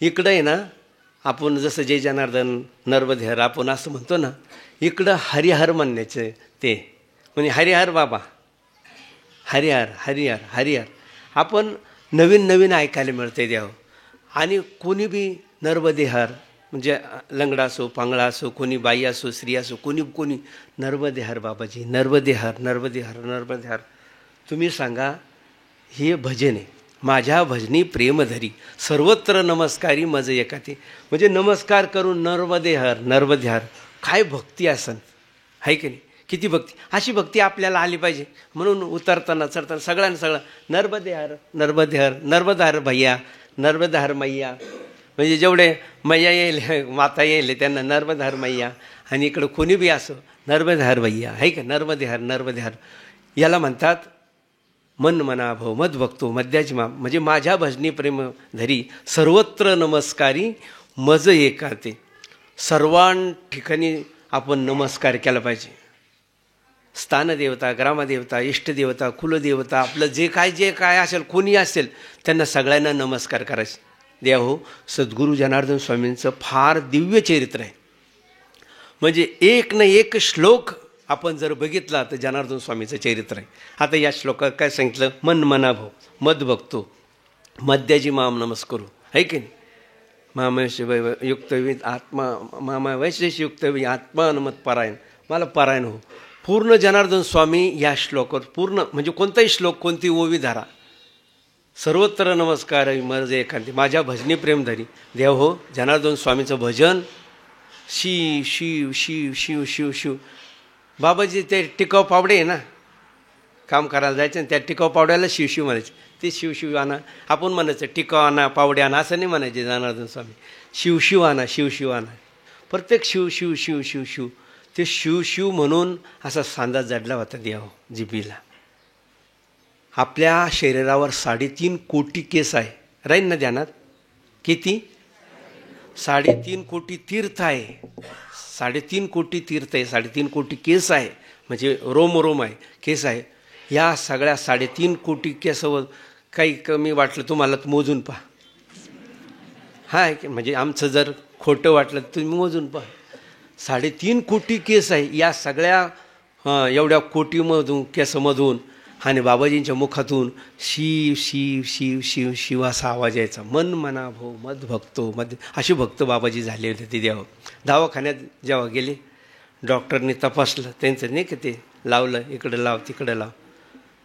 A: इकडं आहे ना, आपण जसं जय जनार्दन नर्मदे हर आपण असं म्हणतो ना, इकडं हरिहर म्हणण्याचं ते, म्हणजे हरिहर बाबा, हरिहर हरिहर हरिहर. आपण नवीन नवीन ऐकायला मिळते द्यावं. आणि कोणी बी नर्मदे हर म्हणजे लंगडा असो, पांगळा असो, कोणी बाई असो, स्त्री असो, कोणी नर्मदे हर बाबाजी, नर्मदे हर, नर्मदे हर, नर्मदे हर. तुम्ही सांगा, हे भजन आहे. माझ्या भजनी प्रेम धरी सर्वत्र नमस्कारी मज एकाते. म्हणजे नमस्कार करून नर्मदे हर, नर्मदे हर. काय भक्ती असन आहे की नाही, किती भक्ती. अशी भक्ती आपल्याला आली पाहिजे. म्हणून उतरताना चढताना सगळ्यांना सगळं नर्मदे हर, नर्मदे हर, नर्मदा हर भैया, नर्मदा हर मैया. म्हणजे जेवढे मैया येईल, माता येईल, त्यांना नर्मदा हर मैया. आणि इकडं कोणी बी असो नर्मदा हर भैया आहे का, नर्मदे हर, नर्मदे हर. याला म्हणतात मन मना भव मद भक्तो मद्याची मा. म्हणजे माझ्या भजनी प्रेम धरी सर्वत्र नमस्कारी मज एकाते. सर्वां ठिकाणी आपण नमस्कार केला पाहिजे. स्थानदेवता, ग्रामदेवता, इष्टदेवता, कुलदेवता, आपलं जे काय असेल, कोणी असेल, त्यांना सगळ्यांना नमस्कार करायचे. देव हो, सद्गुरू जनार्दन स्वामींचं फार दिव्य चरित्र आहे. म्हणजे एक न एक श्लोक आपण जर बघितला तर जनार्दन स्वामीचं चरित्र आहे. आता या श्लोकात काय सांगितलं? मन मनाभव मद भक्तो मद्याजी माम नमस्करू आहे की नाही. युक्त आत्मा मामा वैशेष युक्त आत्मा नमत पारायण. मला पारायण हो. पूर्ण जनार्दन स्वामी या श्लोकावर पूर्ण, म्हणजे कोणताही श्लोक, कोणती ओवी धारा, सर्वत्र नमस्कार मज एकांती माझ्या भजनी प्रेमधरी. देव हो, जनार्दन स्वामीचं भजन शिव शिव शिव शिव शिव शिव. बाबाजी ते टिकाव पावडे आहे ना, काम करायला जायचं आणि त्या टिकाव पावड्याला शिवशिव म्हणायचे. ते शिवशिव आणा आपण म्हणायचं, टिकाव आणा, पावडे आणा असं नाही म्हणायचे जनार्दन स्वामी. शिवशिव आणा, शिवशिव आणा. प्रत्येक शिव शिव शिव शिव शिव. ते शिवशिव म्हणून असा सांदा जडला होता देव जिबीला. आपल्या शरीरावर 3.5 कोटी केस आहे. राहील ना ध्यानात? किती? 3.5 कोटी तीर्थ आहे. 3.5 कोटी तीर्थ आहे, 3.5 कोटी केस आहे. म्हणजे रोम आहे, केस आहे. या सगळ्या 3.5 कोटी केसावर काही कमी वाटलं तुम्हाला तर मोजून पहा. हां, म्हणजे आमचं जर खोटं वाटलं तर तुम्ही मोजून पहा. 3.5 कोटी केस आहे. या सगळ्या एवढ्या कोटीमधून केसमधून आणि बाबाजींच्या मुखातून शिव शिव शिव शिव शिव असा आवाज यायचा. मन मना भो मद भक्तो मद. अशी भक्त बाबाजी झाले होते ते देव. दवाखान्यात जेव्हा गेले, डॉक्टरने तपासलं त्यांचं, नाही का ते लावलं, इकडं लाव तिकडं लाव,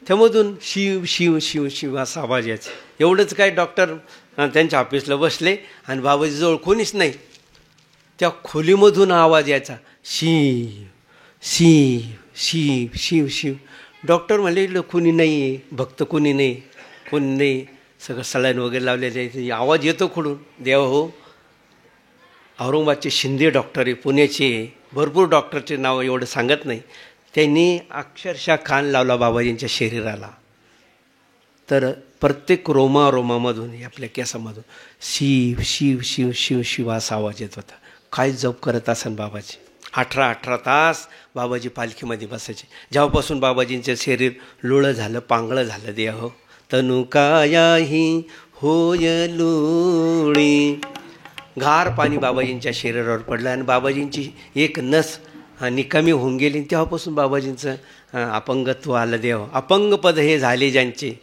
A: त्यामधून शिव शिव शिव शिव असा आवाज यायचा. एवढंच काय, डॉक्टर त्यांच्या ऑफिसला बसले आणि बाबाजीजवळ कोणीच नाही. त्या खोलीमधून आवाज यायचा, शिव शिव शिव शिव शिव. डॉक्टर म्हणले इकडं कोणी नाही आहे, भक्त कोणी नाही, सगळं सलाईन वगैरे लावले, आवाज येतो कुठून? देव हो, औरंगाबादचे शिंदे डॉक्टर आहे, पुण्याचे, भरपूर डॉक्टरचे नाव एवढं सांगत नाही. त्यांनी अक्षरशः कान लावला बाबाजींच्या शरीराला. तर प्रत्येक रोमामधून, आपल्या केसामधून शिव शिव शिव शिव शिव असा आवाज येत होता. काय जप करत असन बाबाजी. 18 तास बाबाजी पालखीमध्ये बसायचे. जेव्हापासून बाबाजींचं शरीर लुळं झालं, पांगळं झालं, देह तनु कायाही होय लुळी, गार पाणी बाबाजींच्या शरीरावर पडलं आणि बाबाजींची एक नस निकामी होऊन गेली. तेव्हापासून बाबाजींचं अपंगत्व आलं. देव अपंग पद हे झाले ज्यांचे,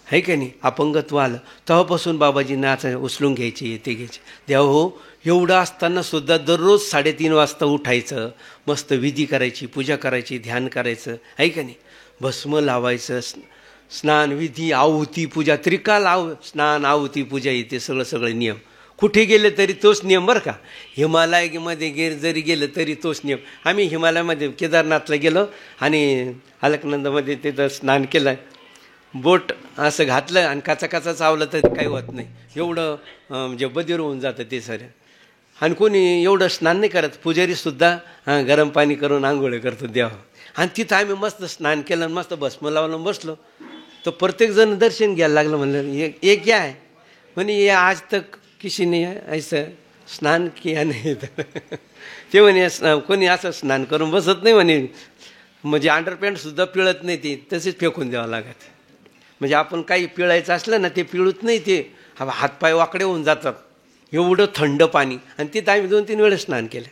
A: आहे का नाही, अपंगत्व आलं. तेव्हापासून बाबाजींना असं उचलून घ्यायचे, ते घ्यायचे. देव हो, एवढं असतानासुद्धा दररोज 3:30 वाजता उठायचं, मस्त विधी करायची, पूजा करायची, ध्यान करायचं, आहे का नाही, भस्म लावायचं, स्नान, विधी, आहुती, पूजा, त्रिकाल स्नान, आहुती, पूजा, इथे सगळे नियम. कुठे गेले तरी तोच नियम बरं का. हिमालयामध्ये जरी गेलं तरी तोच नियम. आम्ही हिमालयामध्ये केदारनाथला गेलो आणि अलकनंदामध्ये तिथं स्नान केलं, बोट असं घातलं आणि काचा चावलं तर काही होत नाही, एवढं म्हणजे बधीर होऊन जातं ते सर. आणि कोणी एवढं स्नान नाही करत, पुजारीसुद्धा गरम पाणी करून आंघोळ करतो देवा. आणि तिथं आम्ही मस्त स्नान केलं, मस्त भस्म लावलं, बसलो. तर प्रत्येकजण दर्शन घ्यायला लागलं. म्हणलं ये क्या आहे म्हणे, ये आज तक किसी ने ऐसं स्नान किया नाही. ते म्हणे कोणी असं स्नान करून बसत नाही म्हणे, म्हणजे अंडरपॅन्टसुद्धा पिळत नाही, ते तसेच फेकून द्यावं लागत. म्हणजे आपण काही पिळायचं असलं ना, ते पिळत नाही, ते हातपाय वाकडे होऊन जातात, एवढं थंड पाणी. आणि तिथं आम्ही 2-3 वेळेस स्नान केलं.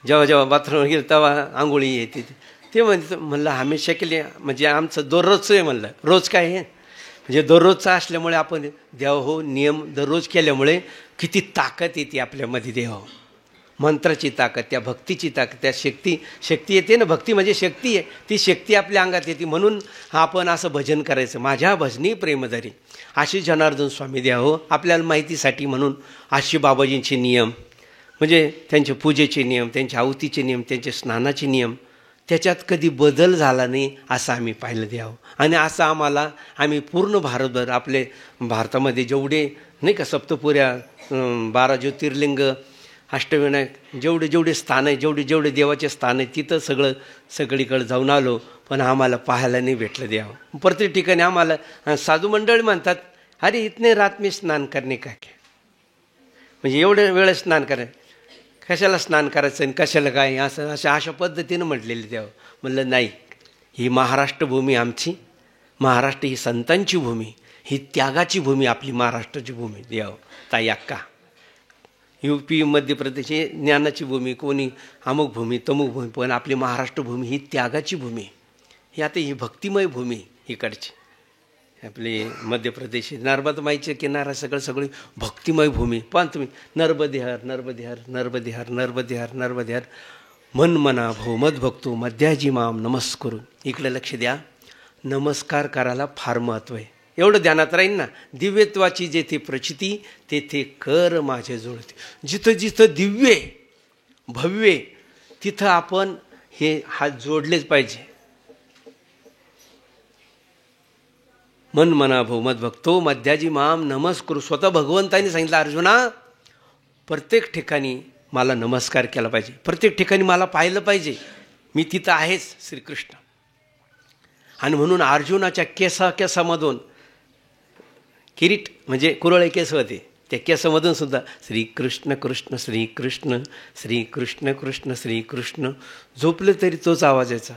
A: जेव्हा बाथरूमवर गेलं तेव्हा आंघोळी येते. ते म्हणलं हमेशा केली, म्हणजे आमचं दररोजचं आहे. म्हणलं रोज काय आहे, म्हणजे दररोजचं असल्यामुळे आपण देव हो नियम दररोज केल्यामुळे किती ताकद येते आपल्यामध्ये. देव मंत्राची ताकद, त्या भक्तीची ताकद, त्या शक्ती येते ना. भक्ती म्हणजे शक्ती आहे, ती शक्ती आपल्या अंगात येते. म्हणून आपण असं भजन करायचं, माझ्या भजनी प्रेमधरी अशी जनार्दन स्वामी द्या हो. आपल्याला माहितीसाठी म्हणून अशी बाबाजींचे नियम, म्हणजे त्यांचे पूजेचे नियम, त्यांच्या आहुतीचे नियम, त्यांचे स्नानाचे नियम, त्याच्यात कधी बदल झाला नाही असं आम्ही पाहिलं द्यावं. आणि असं आम्ही पूर्ण भारतभर, आपले भारतामध्ये जेवढे नाही का सप्तपुऱ्या, 12 ज्योतिर्लिंग, अष्टविनायक, जेवढे स्थान आहे, जेवढे देवाचे स्थान आहे, तिथं सगळीकडे जाऊन आलो, पण आम्हाला पाहायला नाही भेटलं द्यावं. प्रत्येक ठिकाणी आम्हाला साधू मंडळी म्हणतात, अरे इतने रात में स्नान करणे का क्या, म्हणजे एवढ्या वेळेस स्नान करायचं, कशाला स्नान करायचं आणि कशाला काय, अशा पद्धतीनं म्हटलेलं द्यावं. म्हणलं नाही, ही महाराष्ट्र भूमी आमची, महाराष्ट्र ही संतांची भूमी, ही त्यागाची भूमी आपली महाराष्ट्राची भूमी द्यावं. ताई अक्का, UP मध्य प्रदेश ही ज्ञानाची भूमी, कोणी अमुक भूमी तमुक भूमी, पण आपली महाराष्ट्र भूमी ही त्यागाची भूमी. ही आता ही भक्तिमय भूमी इकडची आपली मध्य प्रदेश, नर्मदामाईचे किनारा, सगळी भक्तिमय भूमी. पण तुम्ही नर्मदे हर मन मना भो मद भक्तो मध्याजी माम नमस्करू. इकडे लक्ष द्या, नमस्कार करायला फार महत्त्व आहे. एवढं ध्यानात राहील ना, दिव्यत्वाची जेथे प्रचिती तेथे कर माझे जुळते. जिथं दिव्य भव्य तिथं आपण हे हात जोडलेच पाहिजे. मन मना भो मद भक्तो मध्याजी माम नमस्करू. स्वतः भगवंतांनी सांगितलं, अर्जुना प्रत्येक ठिकाणी मला नमस्कार केला पाहिजे, प्रत्येक ठिकाणी मला पाहिलं पाहिजे, मी तिथं आहेच श्रीकृष्ण. आणि म्हणून अर्जुनाच्या केसामधून किरीट म्हणजे कुरळे केस होते, त्या केसामधून सुद्धा श्रीकृष्ण कृष्ण श्रीकृष्ण श्रीकृष्ण कृष्ण श्रीकृष्ण झोपले तरी तोच आवाज यायचा.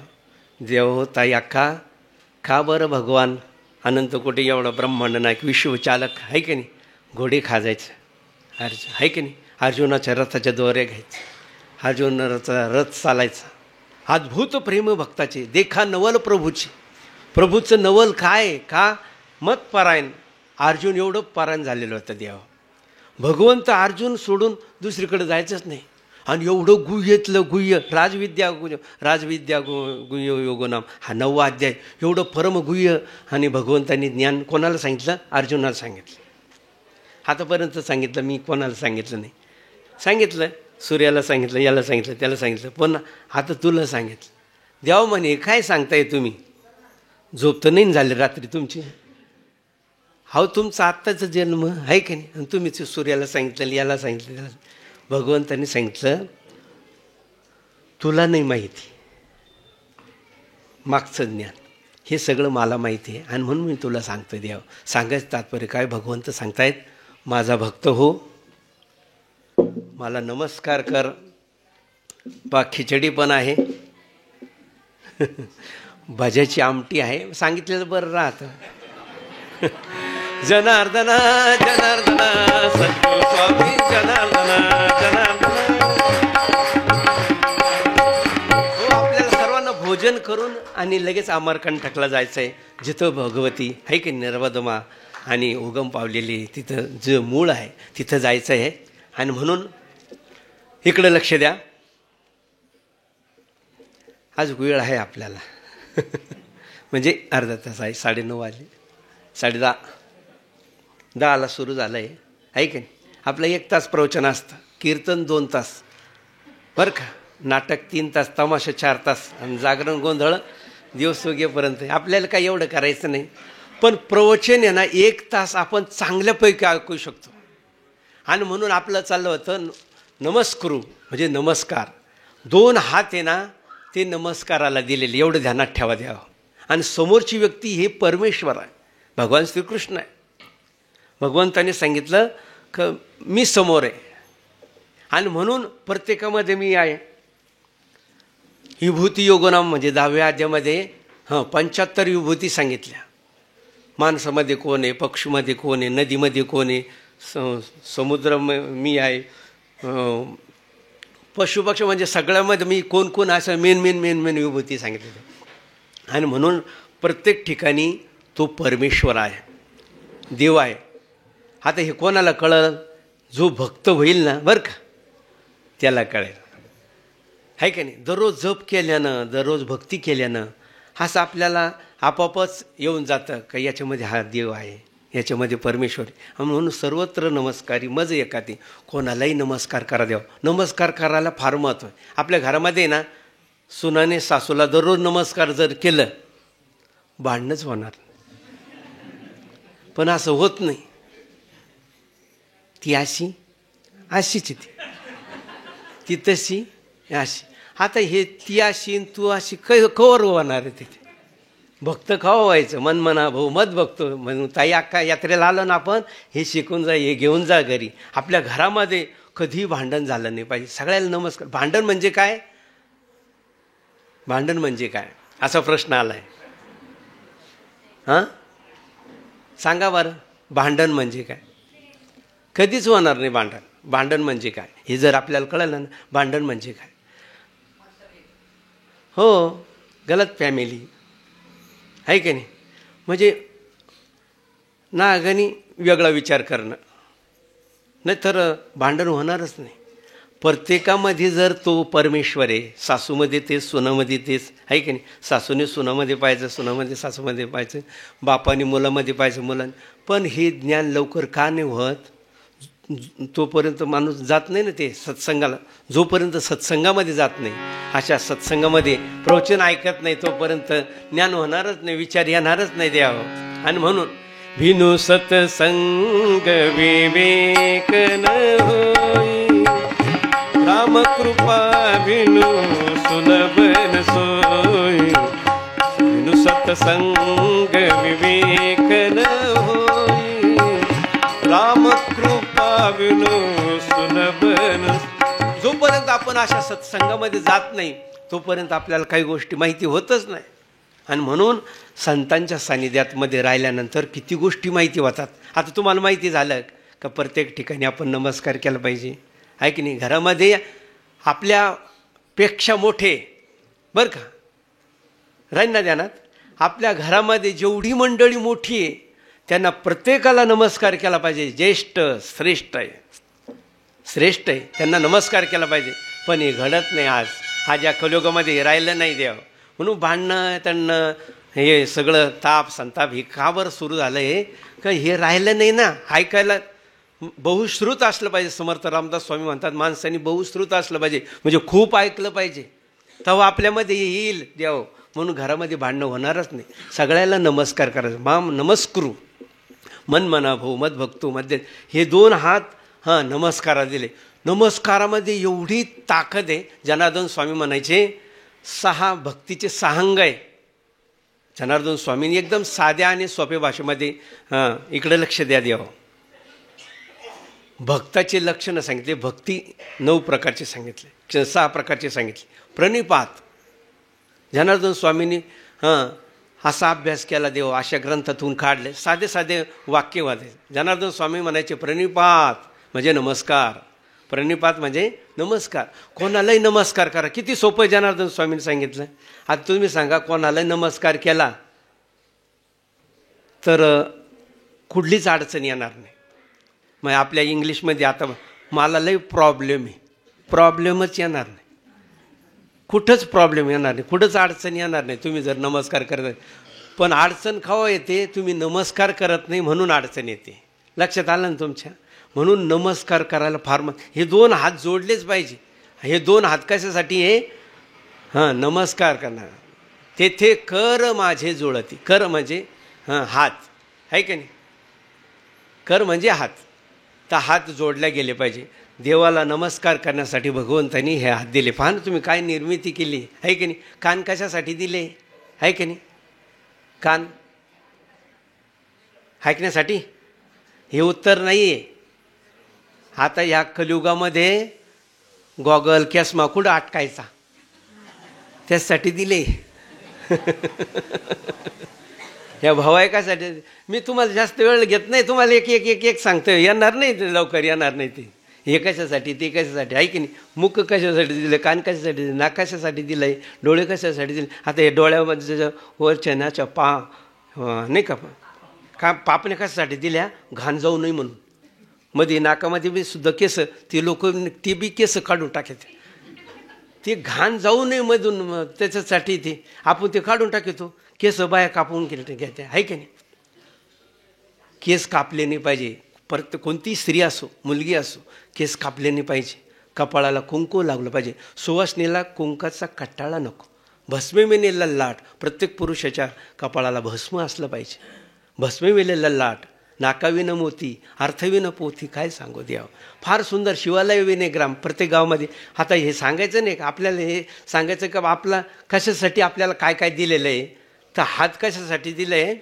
A: देव हो ताई अक्का, का बरं भगवान अनंतकोटी एवढा ब्रह्मांड नायक विश्वचालक आहे की नाही, घोडे खाजायचं अर्जुन आहे की नाही, अर्जुनाच्या रथाच्या दोऱ्या घ्यायचं, अर्जुनाचा रथ चालायचा. अद्भुत प्रेम भक्ताचे देखा नवल प्रभूचे. प्रभूचं नवल काय का मत पारायण. अर्जुन एवढं पारायण झालेलं होतं देवा. भगवंत अर्जुन सोडून दुसरीकडे जायचंच नाही. आणि एवढं गुह्य राजविद्या गुह्य योगनाम हा 9वा अध्याय, एवढं परमगुह्य. आणि भगवंतांनी ज्ञान कोणाला सांगितलं, अर्जुनाला सांगितलं. आतापर्यंत सांगितलं मी, कोणाला सांगितलं नाही. सांगितलं सूर्याला सांगितलं, याला सांगितलं, त्याला सांगितलं, पण आता तुला सांगितलं. देव म्हणे काय सांगताय तुम्ही, झोप तर नाही झाली रात्री तुमची, हा तुमचा आत्ताचा जन्म आहे की नाही, आणि तुम्हीच सूर्याला सांगितलं, याला सांगितलं, त्याला. भगवंतांनी सांगितलं तुला नाही माहिती मागचं ज्ञान, हे सगळं मला माहिती आहे, आणि म्हणून मी तुला सांगतो. देव सांगायचं तात्पर्य काय, भगवंत सांगतायत माझा भक्त हो, मला नमस्कार कर, बा खिचडी पण आहे, भाज्याची आमटी आहे, सांगितलेलं बरं राहतं. जनार्दना जनार्दना सद्गुरू स्वामी जनार्दना जनार्दना. हो, आपल्याला सर्वांना भोजन करून आणि लगेच अमरकंटकला जायचं आहे, जिथं भगवती आहे की निर्वदमा आणि उगम पावलेली, तिथं जे मूळ आहे तिथं जायचं आहे. आणि म्हणून इकडं लक्ष द्या. आज वेळ आहे आपल्याला म्हणजे अर्धा तास आहे, 9:30 वाजले, 10:30, 10ला सुरू झालं आहे की नाही. आपलं 1 तास प्रवचन असतं, कीर्तन 2 तास बरं का, नाटक 3 तास, तमाशा 4 तास आणि जागरण गोंधळ दिवस उगेपर्यंत. आपल्याला काय एवढं करायचं नाही, पण प्रवचन आहे ना 1 तास आपण चांगल्यापैकी ऐकू शकतो. आणि म्हणून आपलं चाललं होतं नमस्कुरू म्हणजे नमस्कार. 2 हात आहे ना ते नमस्काराला दिलेले, एवढं ध्यानात ठेवा द्यावं. आणि समोरची व्यक्ती हे परमेश्वर आहे, भगवान श्रीकृष्ण आहे. भगवंताने सांगितलं की मी समोर आहे आणि म्हणून प्रत्येकामध्ये मी आहे. विभूती योगनाम म्हणजे 10व्या अध्यायामध्ये 75 विभूती सांगितल्या. माणसामध्ये कोण आहे, पक्षीमध्ये कोण आहे, नदीमध्ये कोण आहे, समुद्र मी आहे, पशुपक्ष म्हणजे सगळ्यामध्ये मी कोण कोण असं मेन विभूती सांगितलेली. आणि म्हणून प्रत्येक ठिकाणी तो परमेश्वर आहे, देव आहे. आता हे कोणाला कळलं? जो भक्त होईल ना बरं का, त्याला कळेल, आहे का नाही. दररोज जप केल्यानं, दररोज भक्ती केल्यानं असं आपल्याला आपोआपच येऊन जातं का याच्यामध्ये हा देव आहे, याच्यामध्ये परमेश्वर आहे. म्हणून सर्वत्र नमस्कारी मज एकाती, कोणालाही नमस्कार करा द्यावा. नमस्कार करायला फार महत्त्व आहे. आपल्या घरामध्ये ना सुनाने सासूला दररोज नमस्कार जर केलं, भांडणंच होणार. पण असं होत नाही. ती अशीच ती तशी अशी. आता हे ती अशी तू अशी कवर होणार आहे. तिथे भक्त खावं व्हायचं, मन म्हणा भाऊ मत बघतो म्हणून. ताई अक्का यात्रेला आलो ना आपण, हे शिकून जा, हे घेऊन जा घरी. आपल्या घरामध्ये कधीही भांडण झालं नाही पाहिजे. सगळ्याला नमस्कार. भांडण म्हणजे काय? भांडण म्हणजे काय असा प्रश्न आलाय. सांगा बरं, भांडण म्हणजे काय? कधीच होणार नाही भांडण. भांडण म्हणजे काय हे जर आपल्याला कळलं ना, भांडण म्हणजे काय. हो, गलत फॅमिली आहे की नाही. म्हणजे नागणी वेगळा विचार करणं, नाही तर भांडण होणारच नाही. प्रत्येकामध्ये जर तो परमेश्वर आहे, सासूमध्ये तेच, सुनामध्ये तेच, आहे की नाही. सासूने सुनामध्ये पाहायचं, सुनामध्ये सासूमध्ये पाहायचं, बापाने मुलामध्ये पाहायचं, मुलांनी. पण हे ज्ञान लवकर का नाही होत? तोपर्यंत माणूस जात नाही ना ते सत्संगाला. जोपर्यंत सत्संगामध्ये जात नाही, अशा सत्संगामध्ये प्रवचन ऐकत नाही, तोपर्यंत ज्ञान होणारच नाही, विचार येणारच नाही द्यावं. आणि म्हणून भिनु सत्संग विवेक न होई, रामकृपा भिनु सुलभ न सोई. भिनु सत्संग विवेक न होई, रामकृपा भिनु सुलभ न. जोपर्यंत आपण अशा सत्संगामध्ये जात नाही, तोपर्यंत आपल्याला काही गोष्टी माहिती होतच नाही. आणि म्हणून संतांच्या सानिध्यात मध्ये राहिल्यानंतर किती गोष्टी माहिती होतात. आता तुम्हाला माहिती झालं का प्रत्येक ठिकाणी आपण नमस्कार केला पाहिजे, आहे की नाही. घरामध्ये आपल्यापेक्षा मोठे बरं का राहील ना ध्यानात. आपल्या घरामध्ये जेवढी मंडळी मोठी आहे त्यांना प्रत्येकाला नमस्कार केला पाहिजे. ज्येष्ठ श्रेष्ठ आहे त्यांना नमस्कार केला पाहिजे. पण हे घडत नाही. आज या कलियुगामध्ये राहिलं नाही देव. म्हणून भांडणं त्यांना हे सगळं ताप संताप हे का बरं सुरू झालं आहे का? हे राहिलं नाही ना. ऐकायला बहुश्रुत असलं पाहिजे. समर्थ रामदास स्वामी म्हणतात माणसाने बहुश्रुत असलं पाहिजे, म्हणजे खूप ऐकलं पाहिजे, तेव्हा आपल्यामध्ये येईल देव. म्हणून घरामध्ये भांडणं होणारच नाही. सगळ्याला नमस्कार करायचं. माम नमस्कुरू, मन म्हणा भाऊ मत भक्तो मध्ये, हे 2 हात नमस्कारा दिले. नमस्कारामध्ये एवढी ताकद आहे. जनार्दन स्वामी म्हणायचे 6 भक्तीचे 6 अंग आहे. जनार्दन स्वामींनी एकदम साध्या आणि सोप्या भाषेमध्ये इकडे लक्ष द्या देव. भक्ताची लक्षणं सांगितले. भक्ती 9 प्रकारचे सांगितले, 6 प्रकारचे सांगितले. प्रणिपात जनार्दन स्वामींनी असा अभ्यास केला देव, अशा ग्रंथातून काढले. साधे साधे वाक्य होते. जनार्दन स्वामी म्हणायचे प्रणिपात म्हणजे नमस्कार. प्रणिपात म्हणजे नमस्कार. कोणालाही नमस्कार करा. किती सोपं जनार्दन स्वामींनी सांगितलं. आता तुम्ही सांगा, कोणालाही नमस्कार केला तर कुठलीच अडचण येणार नाही. मग आपल्या इंग्लिशमध्ये आता मला लई प्रॉब्लेम आहे, प्रॉब्लेमच येणार नाही. कुठंच प्रॉब्लेम येणार नाही, कुठंच अडचण येणार नाही तुम्ही जर नमस्कार करत. पण अडचण खावा येते, तुम्ही नमस्कार करत नाही म्हणून अडचण येते. लक्षात आलं ना तुमच्या? म्हणून नमस्कार करायला फार हे 2 हात जोडलेच पाहिजे. हे 2 हात कशासाठी आहे? नमस्कार करणार. तेथे कर माझे जुळती. कर म्हणजे हात आहे का नाही? कर म्हणजे हात. तर हात जोडल्या गेले पाहिजे. देवाला नमस्कार करण्यासाठी भगवंतांनी हे हात दिले. पहा ना तुम्ही काय निर्मिती केली आहे की नाही? कान कशासाठी दिले आहे की नाही? कान ऐकण्यासाठी. हे उत्तर नाही आहे. आता या कलियुगामध्ये गॉगल चष्मा कुठं अटकायचा, त्यासाठी दिले. या भावायकासाठी. मी तुम्हाला जास्त वेळ घेत नाही, तुम्हाला एक एक एक एक सांगतो. येणार नाही ते, लवकर येणार नाही ते. हे कशासाठी, ते कशासाठी आहे की नाही? मुख कशासाठी दिलं, कान कशासाठी दिलं, नाक कशासाठी दिलं आहे, डोळे कशासाठी दिले. आता हे डोळ्यामध्ये वरच्या नाच्या नाही का पापणे कशासाठी दिल्या? घाण जाऊ नये म्हणून. मध्ये नाकामध्ये बी सुद्धा केस, ते लोक ते बी केस काढून टाकायचे. ते घाण जाऊ नये मधून, त्याच्यासाठी ते आपण ते काढून टाकतो. केस बाया कापून केले घ्यायचे आहे की नाही? केस कापले नाही पाहिजे. परत कोणती स्त्री असो, मुलगी असो, केस कापले नाही पाहिजे. कपाळाला कुंकू लागलं पाहिजे. सुवासनेला कुंकाचा कट्टाळा नको. भस्मेमेने ललाट. प्रत्येक पुरुषाच्या कपाळाला भस्म असलं पाहिजे. भस्मेमेले ललाट, नाकाविनं मोती, अर्थविनं पोथी. काय सांगू द्यावं. फार सुंदर. शिवालय विने ग्राम. प्रत्येक गावामध्ये. आता हे सांगायचं नाही का आपल्याला, हे सांगायचं का आपला कशासाठी आपल्याला काय काय दिलेलं आहे. तर हात कशासाठी दिलं आहे?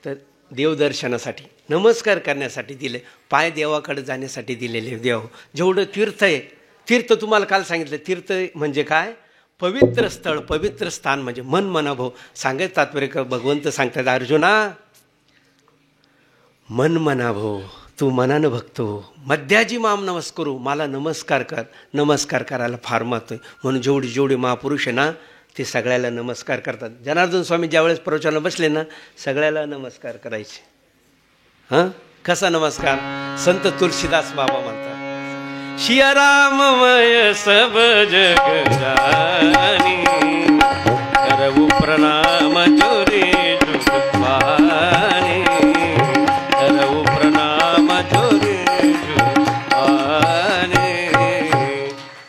A: तर देवदर्शनासाठी, नमस्कार करण्यासाठी दिले. पाय देवाकडे जाण्यासाठी दिलेले. देव जेवढं तीर्थ आहे, तीर्थ तुम्हाला काल सांगितलं. तीर्थ म्हणजे काय? पवित्र स्थळ, पवित्र स्थान म्हणजे मन मनाभाव. सांगायचं तात्पर्य का भगवंत सांगतात, अर्जुना मन मनाभाव, तू मनानं भक्त हो. मध्याजी माम नमस्करू. मला नमस्कार कर. नमस्कार करायला फार महत्त्व आहे. म्हणून जेवढे महापुरुष आहे ना, ते सगळ्याला नमस्कार करतात. जनार्दन स्वामी ज्यावेळेस प्रवचनाला बसले ना, सगळ्याला नमस्कार करायचे. कसा नमस्कार? संत तुलसीदास बाबा म्हणतात, शिया राममय सब जग जानी, करवू प्रणाम जोरी जुग पानी, करवू प्रणाम जोरी जुग पानी.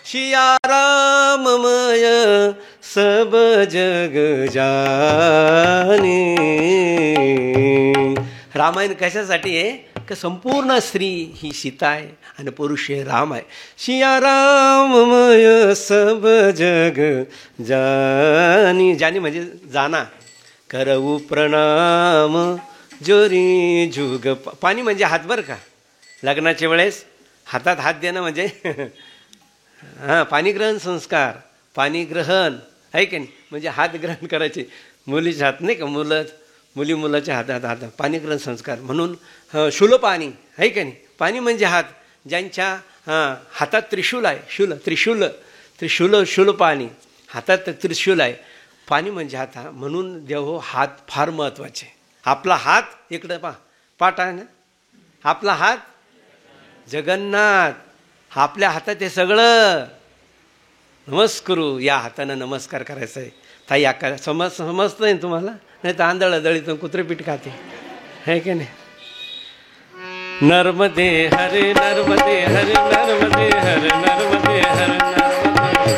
A: शिया राममय सब जग जानी. रामायण कशासाठी आहे? का संपूर्ण स्त्री ही सीता आहे आणि पुरुष हे राम आहे. सिया राममय सब जग जानी. जानी म्हणजे जाना. करवू प्रणाम जोरी जुग. पाणी म्हणजे हात बरं का. लग्नाच्या वेळेस हातात हात देणं म्हणजे पाणीग्रहण संस्कार. पाणी ग्रहण आहे की नाही? म्हणजे हात ग्रहण करायचे. मुलीचे हात नाही का, मुलाच्या हातात पाणीग्रहण संस्कार. म्हणून शूलपाणी आहे की नाही? पाणी म्हणजे हात. ज्यांच्या हातात त्रिशूल आहे, त्रिशूल शूलपाणी. हातात त्रिशूल आहे. पाणी म्हणजे हात. म्हणून देव हात फार महत्त्वाचे. आपला हात इकडं पाठ आहे ना, आपला हात जगन्नाथ. आपल्या हातात हे सगळं. नमस्करू. या हातानं नमस्कार करायचा आहे. ताई आका समजतं आहे तुम्हाला? नाही तर आंधळा दळीतून कुत्रेपीठ खाते है की नाही? नर्मदे हरे नर्मदे हरे नर्मदे हरे नर्मदे हरे नर्मदे.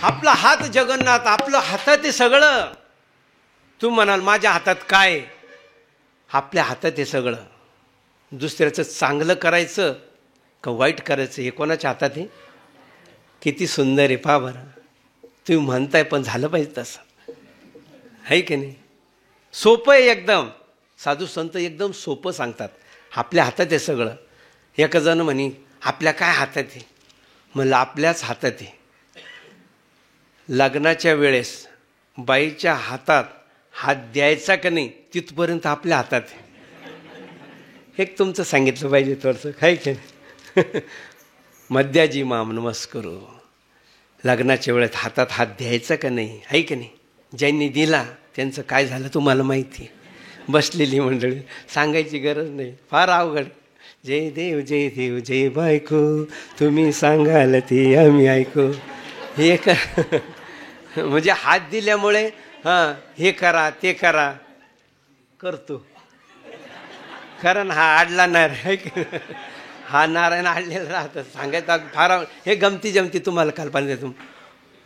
A: आपला हात जगन्नाथ. आपलं हातात आहे सगळं. तुम्ही म्हणाल माझ्या हातात काय? आपल्या हातात आहे सगळं. दुसऱ्याचं चांगलं करायचं का वाईट करायचं हे कोणाच्या हातात आहे? किती सुंदर आहे पहा बरं. तुम्ही म्हणताय पण झालं पाहिजे तसं आहे की नाही? सोपं आहे एकदम. साधू संत एकदम सोपं सांगतात. आपल्या हातात आहे सगळं. एक जण म्हणे आपल्या काय हातात आहे? म्हणलं आपल्याच हातात आहे. लग्नाच्या वेळेस बाईच्या हातात हात द्यायचा का नाही तिथपर्यंत आपल्या हातात आहे. एक तुमचं सांगितलं पाहिजे थोडंसं, काय की नाही. मध्याजी माम नमस्करू. लग्नाच्या वेळेत हातात हात द्यायचा का नाही, आहे की नाही. ज्यांनी दिला त्यांचं काय झालं तुम्हाला माहिती आहे. बसलेली मंडळी, सांगायची गरज नाही, फार अवघड. जय देव जय बायको, तुम्ही सांगाल ती आम्ही ऐकू. हे म्हणजे हात दिल्यामुळे हां हे करा ते करा करतो. कारण हा आडला नारायण आहे की हा नारायण आडलेला राहतं. सांगायचं फार हे गमती जमती तुम्हाला कल्पना देतो.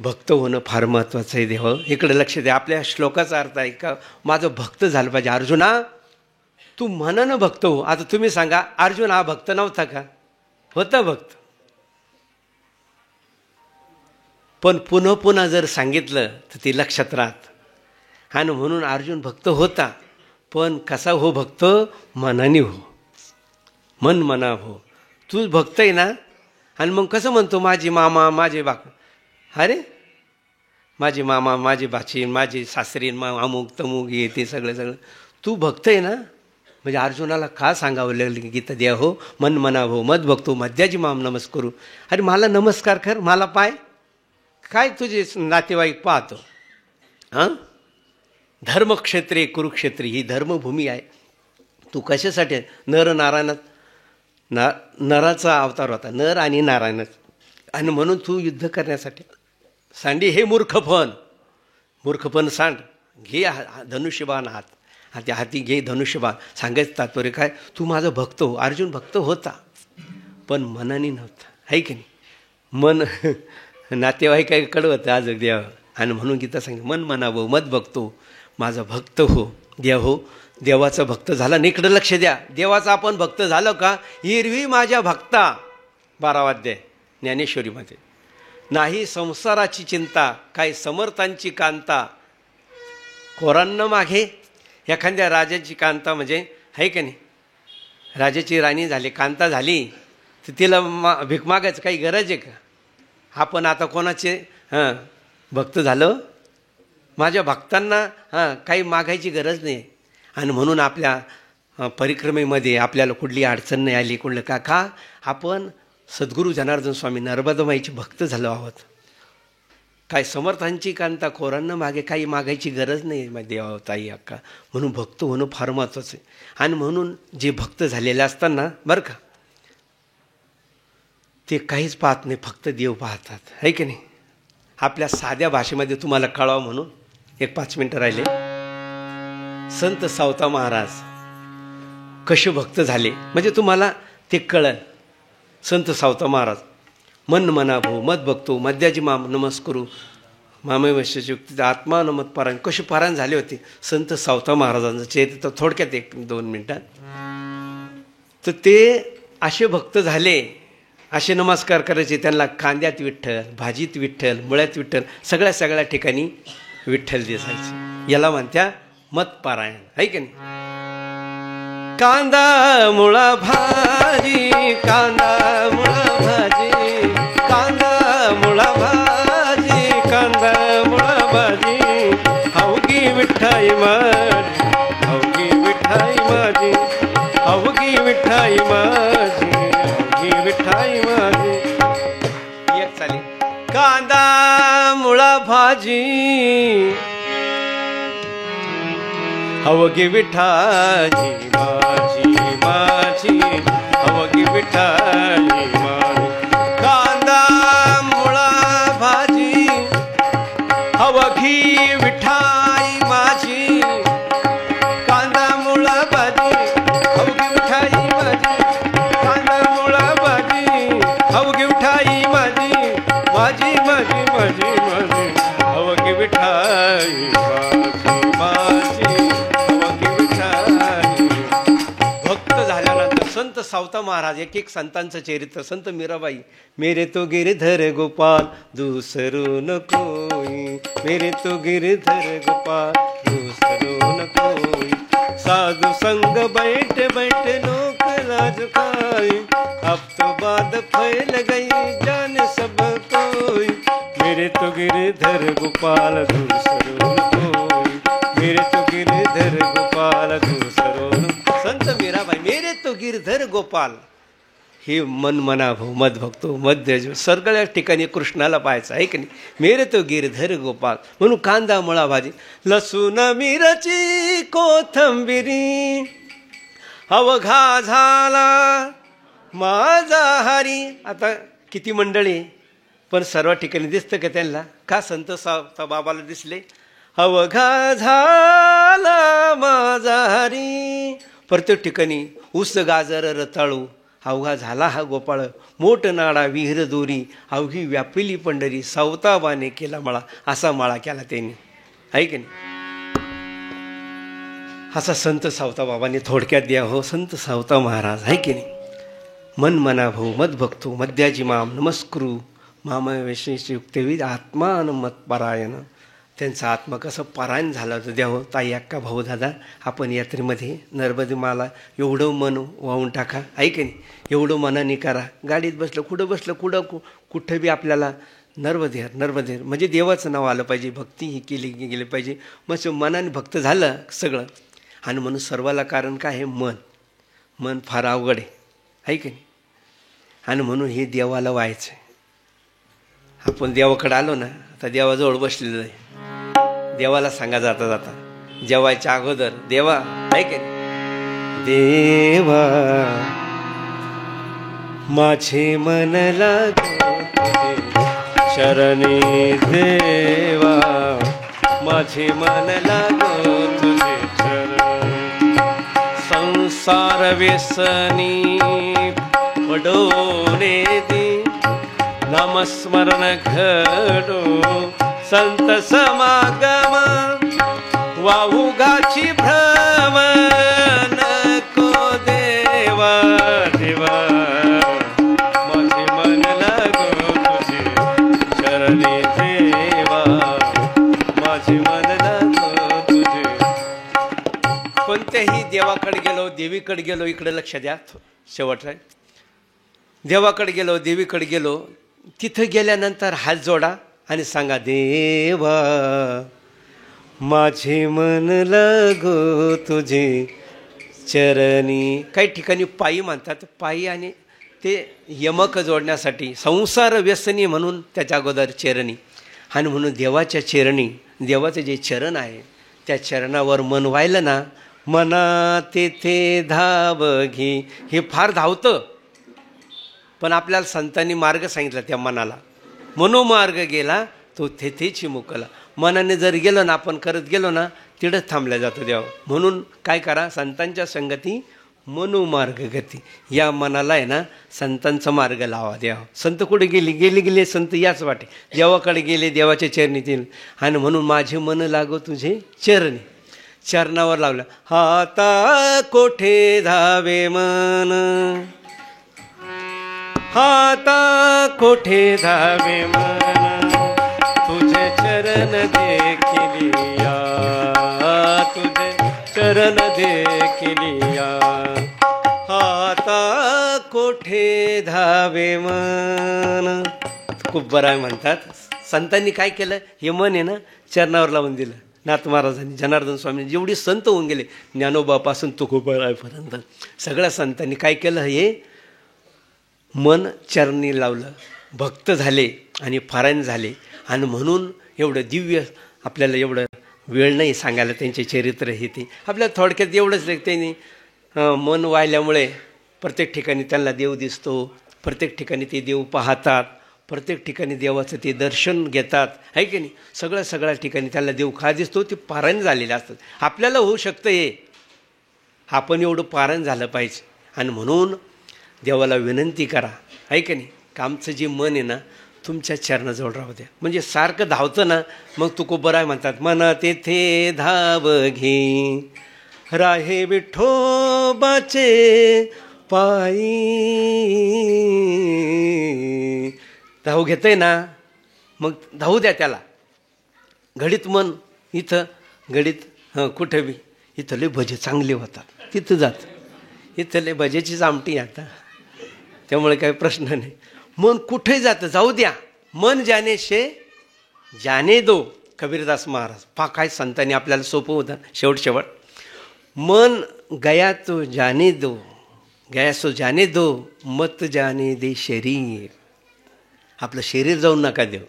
A: भक्त होणं फार महत्त्वाचं आहे. देव इकडे लक्ष द्या. आपल्या श्लोकाचा अर्थ आहे का माझं भक्त झालं पाहिजे. अर्जुना तू मनानं भक्त हो. आता तुम्ही सांगा अर्जुन हा भक्त नव्हता का? होता भक्त. पण पुन्हा पुन्हा जर सांगितलं तर ते लक्षात राहत. आणि म्हणून अर्जुन भक्त होता. पण कसा हो भक्त? मनाने हो, मन मना हो. तू भक्त आहे ना. आणि मग कसं म्हणतो माझी मामा माझे अरे माझे मामा माझी बाचीन माझी सासरीन अमुक तमुक ये ते सगळं तू भक्त आहे ना. म्हणजे अर्जुनाला का सांगावं लागलं की गीता द्या हो, मन मना हो, मत भक्तो मध्याजी माम नमस्करू. अरे मला नमस्कार कर, मला पाय काय तुझे नातेवाईक पाहतो. हां धर्मक्षेत्रे कुरुक्षेत्री ही धर्मभूमी आहे. तू कशासाठी? नर नारायणात नराचा अवतार होता, नर आणि नारायणच. आणि म्हणून तू युद्ध करण्यासाठी सांडी हे मूर्खपण सांड घे धनुष्यबाण हात त्या हाती घे धनुष्यबाण. सांगायचं तात्पर्य काय? तू माझा भक्त हो. अर्जुन भक्त होता पण मनाने नव्हता, आहे की नाही. मन नातेवाईकाकडं होतं आज देव. आणि म्हणून गीता सांग मन म्हणावं मत बघतो माझा भक्त हो. देव हो देवाचा भक्त झाला. इकडं लक्ष द्या. देवाचा आपण भक्त झालो का? हिरवी माझ्या भक्ता 12 अध्याय ज्ञानेश्वरीमध्ये. नाही संसाराची चिंता काय समर्थांची कांता. कोरांना मागे एखाद्या राजाची कांता म्हणजे आहे का नाही. राजाची राणी झाली कांता झाली तर तिला भीक मागायचं काही गरज आहे का? आपण आता कोणाचे भक्त झालं. माझ्या भक्तांना काही मागायची गरज नाही. आणि म्हणून आपल्या परिक्रमेमध्ये आपल्याला कुठली अडचण नाही आली. कुठलं का आपण सद्गुरू जनार्दन स्वामी नर्मदामाईचे भक्त झालो आहोत. काय समर्थांची कांता खोरांना मागे काही मागायची गरज नाही देवा ताई अक्का. म्हणून भक्त होणं फार महत्त्वाचं आहे. आणि म्हणून जे भक्त झालेले असताना बरं का ते काहीच पाहत नाही, फक्त देव पाहतात, आहे की नाही. आपल्या साध्या भाषेमध्ये तुम्हाला कळावं म्हणून एक 5 मिनटं राहिले. संत सावता महाराज कसे भक्त झाले म्हणजे तुम्हाला ते कळलं. संत सावता महाराज मन मना भो मत बघतो मध्याजी माम नमस्करू मामे वैश्ययुक्त आत्मा नमत पारायण कसे पारायण झाले होते संत सावता महाराजांचं चरित्र थोडक्यात 1-2 मिनिटात. तर ते असे भक्त झाले. असे नमस्कार करायचे त्यांना. कांद्यात विठ्ठल, भाजीत विठ्ठल, मुळ्यात विठ्ठल, सगळ्या ठिकाणी विठ्ठल दिसायचे. याला म्हणत्या मत पारायण, आहे की नाही. कांदा मुळा भाजी कांदा मुळा भाजी कांदा मुळा भाजी कांदा मुळा भाजी अवघी विठ्ठाई माझी अवघी विठ्ठाई माझी अवघी विठ्ठाई माझी अवघी विठ्ठाई माझी. एक चालेल. कांदा मुळा भाजी अवघी विठ्ठाई माझी माझी अवघी विठ्ठाई माझी. कांदा मुळा भाजी अवघी विठ्ठाई माझी कांदा मुळा भाजी अवघी विठ्ठाई माझी कांदा मुळा भाजी अवघी विठ्ठाई माझी माझी माझी माझी माझी अवघी विठ्ठाई माझी माझी. संत सावता महाराज एक संतांचं चरित्र. संत मीराबाई मेरे तो गिरधर गोपाल दूसरो न कोई मेरे तो गिरधर गोपाल दूसरो न कोई साधु संग बैठ बैठ लोक झुकाई, अब तो बात फैल गई जान सब कोई, मेरे तो गिरधर गोपाल धूल सरोवर कोई, मेरे तो गिरधर गोपाल धूल सरोवर. संत मीराबाई, मेरे तो गिरधर गोपाल, हे मन मना भाऊ मद भक्तो मध्य सगळ्या ठिकाणी कृष्णाला पाहायचं आहे की नाही. मेरे तो गिरधर गोपाल म्हणून कांदा मुळा भाजी, लसूण मिरची कोथंबिरी, अवघा झाला माझा हरी. आता किती मंडळी पण सर्व ठिकाणी दिसतं का त्यांना? का संत बाबाला दिसले? अवघा झाला माझा हरी. प्रत्येक ठिकाणी ऊस गाजर रताळू, अवघा झाला हा गोपाळ, मोठ नाडा विहीर दोरी, अवघी व्यापिली पंढरी, सावताबाने केला मळा. असा माळा केला त्यांनी, आहे की नाही. असा संत सावता बाबांनी थोडक्यात द्या हो, संत सावता महाराज, आहे की नाही. मन मना भाऊ मद भक्तो मध्याजी माम नमस्कृ माम वैशेषयुक्तविद आत्मान मतपरायण. त्यांचा आत्मा कसं पारायण झाला होतं द्यावं. ताई अक्का भाऊ दादा, आपण यात्रेमध्ये नर्मदे माला एवढं मन वाहून टाका, आहे की नाही. एवढं मनाने करा. गाडीत बसलं कुठं कुठं बी आपल्याला नर्मदेर नर्मदेर म्हणजे देवाचं नाव आलं पाहिजे, भक्ती ही केली गेली पाहिजे. मग मनाने भक्त झालं सगळं. आणि म्हणून सर्वाला कारण काय आहे? मन फार अवघड आहे की नाही. आणि म्हणून हे देवाला व्हायचं आहे. आपण देवाकडे आलो ना, आता देवाजवळ बसलेलं आहे. देवाला सांगा जाता जाता जेवायच्या अगोदर, देवा, आहे की नाही, देवा माझे मन लागो तुझे चरणी, देवा माझे मन लागो तुझे चरणी. संसार व्यसनी पडोने दी, नामस्मरण घडो संत समागम, वाहुगाची भ्रम नको देवा. देवा माझे मन लागो तुझे चरणी, देवा माझे मन लागो तुझे. कोणत्याही देवाकडे गेलो, देवीकडे गेलो, इकडे लक्ष द्या, शेवट आहे. देवाकडे गेलो, देवीकडे गेलो, तिथं गेल्यानंतर हात जोडा आणि सांगा, देवा माझे मन लागो तुझे चरणी. काही ठिकाणी पायी म्हणतात, पायी आणि ते यमक जोडण्यासाठी संसार व्यसनी म्हणून त्याच्या अगोदर चरणी. आणि म्हणून देवाच्या चरणी, देवाचे जे चरण आहे त्या चरणावर मन व्हायलं ना, मना तेथे धाव घे. हे फार धावतं, पण आपल्याला संतांनी मार्ग सांगितला त्या मनाला. मनोमार्ग गेला तो तेथेची मुकला. मनाने जर गेलो ना, आपण करत गेलो ना, तिथंच थांबल्या जातो देवा. म्हणून काय करा, संतांच्या संगती मनोमार्ग गती. या मनाला आहे ना संतांचा मार्ग लावा देवा. संत कुठे गेले संत याच वाटे देवाकडे गेले, देवाच्या चरणी येतील. आणि म्हणून माझे मन लागो तुझे चरणी. चरणावर लावलं, हाता कोठे धावे मन, हाता कोठे धावे मन, तुझे चरण देखिलिया, तुझे चरण देखिलिया. हाता कोठे धावे मन. खूप बरं आहे म्हणतात. संतांनी काय केलं, हे मन आहे ना चरणावर लावून दिलं. नाथ महाराजांनी, जनार्दन स्वामींनी, जेवढी संत होऊन गेले ज्ञानोबापासून तुकोबारायपर्यंत सगळ्या संतांनी काय केलं, हे मन चरणी लावलं, भक्त झाले आणि पारायण झाले. आणि म्हणून एवढं दिव्य, आपल्याला एवढं वेळ नाही सांगायला त्यांचे चरित्र हे ते. आपल्याला थोडक्यात एवढंच त्यांनी मन वाहिल्यामुळे प्रत्येक ठिकाणी त्यांना देव दिसतो, प्रत्येक ठिकाणी ते देव पाहतात, प्रत्येक ठिकाणी देवाचं ते दर्शन घेतात, आहे की नाही. सगळ्या ठिकाणी त्याला देव का दिसतो, ते पारायण झालेले असतात. आपल्याला होऊ शकतं हे, आपण एवढं पारायण झालं पाहिजे. आणि म्हणून देवाला विनंती करा, आहे की नाही, का आमचं जे मन आहे ना तुमच्या चरणाजवळ राहू द्या. म्हणजे सारखं धावतं ना, मग तुकोबराय म्हणतात, मना तेथे धाव घे, राहे विठोबाचे पायी. धाव घेतंय ना, मग धावू द्या त्याला. घडीत मन इथं, घडीत कुठं बी, इथं लय भजे चांगले होतात, तिथं जात. इथले भजेचीच आमटी आता, त्यामुळे काही प्रश्न नाही. मन कुठे जातं जाऊ द्या, मन जाने शे जाने दो. कबीरदास महाराज पहा काय संतांनी आपल्याला सोपं होतं. शेवट मन गया तो जाने दो, गया सो जाने दो, मत जाने दे शरीर. आपलं शरीर जाऊन नका देऊ,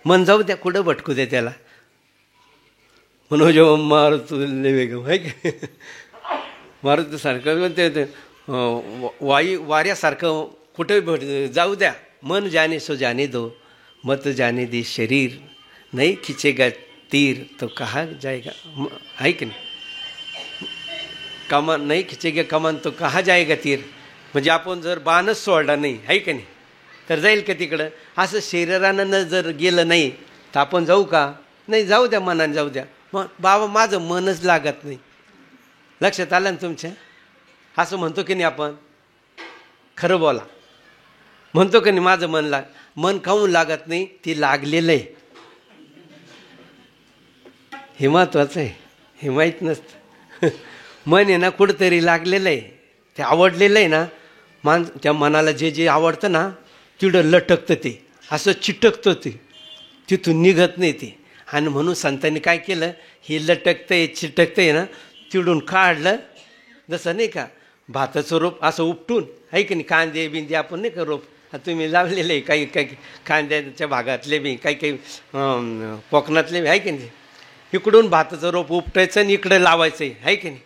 A: मन जाऊ द्या, कुठं भटकू द्या त्याला. मनोज मारुती वेगम आहे की मारुतीसारखं ते वाऱ्यासारखं कुठे जाऊ द्या. मन जाने सो जाने दो, मत जाने दे शरीर. नहीं खिंचेगा तीर तो कहाँ जाएगा, है की नाही. कमान नाही खिचेगा कमान तो कहाँ जाएगा तीर. म्हणजे आपण जर बाणच सोडला नाही, आहे की नाही, तर जाईल का तिकडं. असं शरीरानं जर गेलं नाही तर आपण जाऊ का नाही. जाऊ द्या, मनाने जाऊ द्या. मग बाबा माझं मनच लागत नाही. लक्षात आलं ना तुमच्या. असं म्हणतो की नाही आपण, खरं बोला, म्हणतो की नाही माझं मन काहून लागत नाही. ती लागलेलं आहे, हे महत्वाचं आहे. हे माहीत नसतं. मन आहे ना कुठंतरी लागलेलं आहे, ते आवडलेलं आहे ना. त्या मनाला जे जे आवडतं ना तिथं लटकतं, ते असं चिटकतं, ते तिथून निघत नाही ते. आणि म्हणून संतांनी काय केलं, हे लटकतंय चिटकतंय ना, तिडून काढलं. जसं नाही का भाताचं रोप असं उपटून, आहे की नाही, कांदे बिंदे आपण नाही का रोप तुम्ही लावलेले आहे, काही काही कांद्याच्या भागातले बी, काही काही कोकणातले बी, आहे की नाही. इकडून भाताचं रोप उपटायचं आणि इकडं लावायचं आहे की नाही.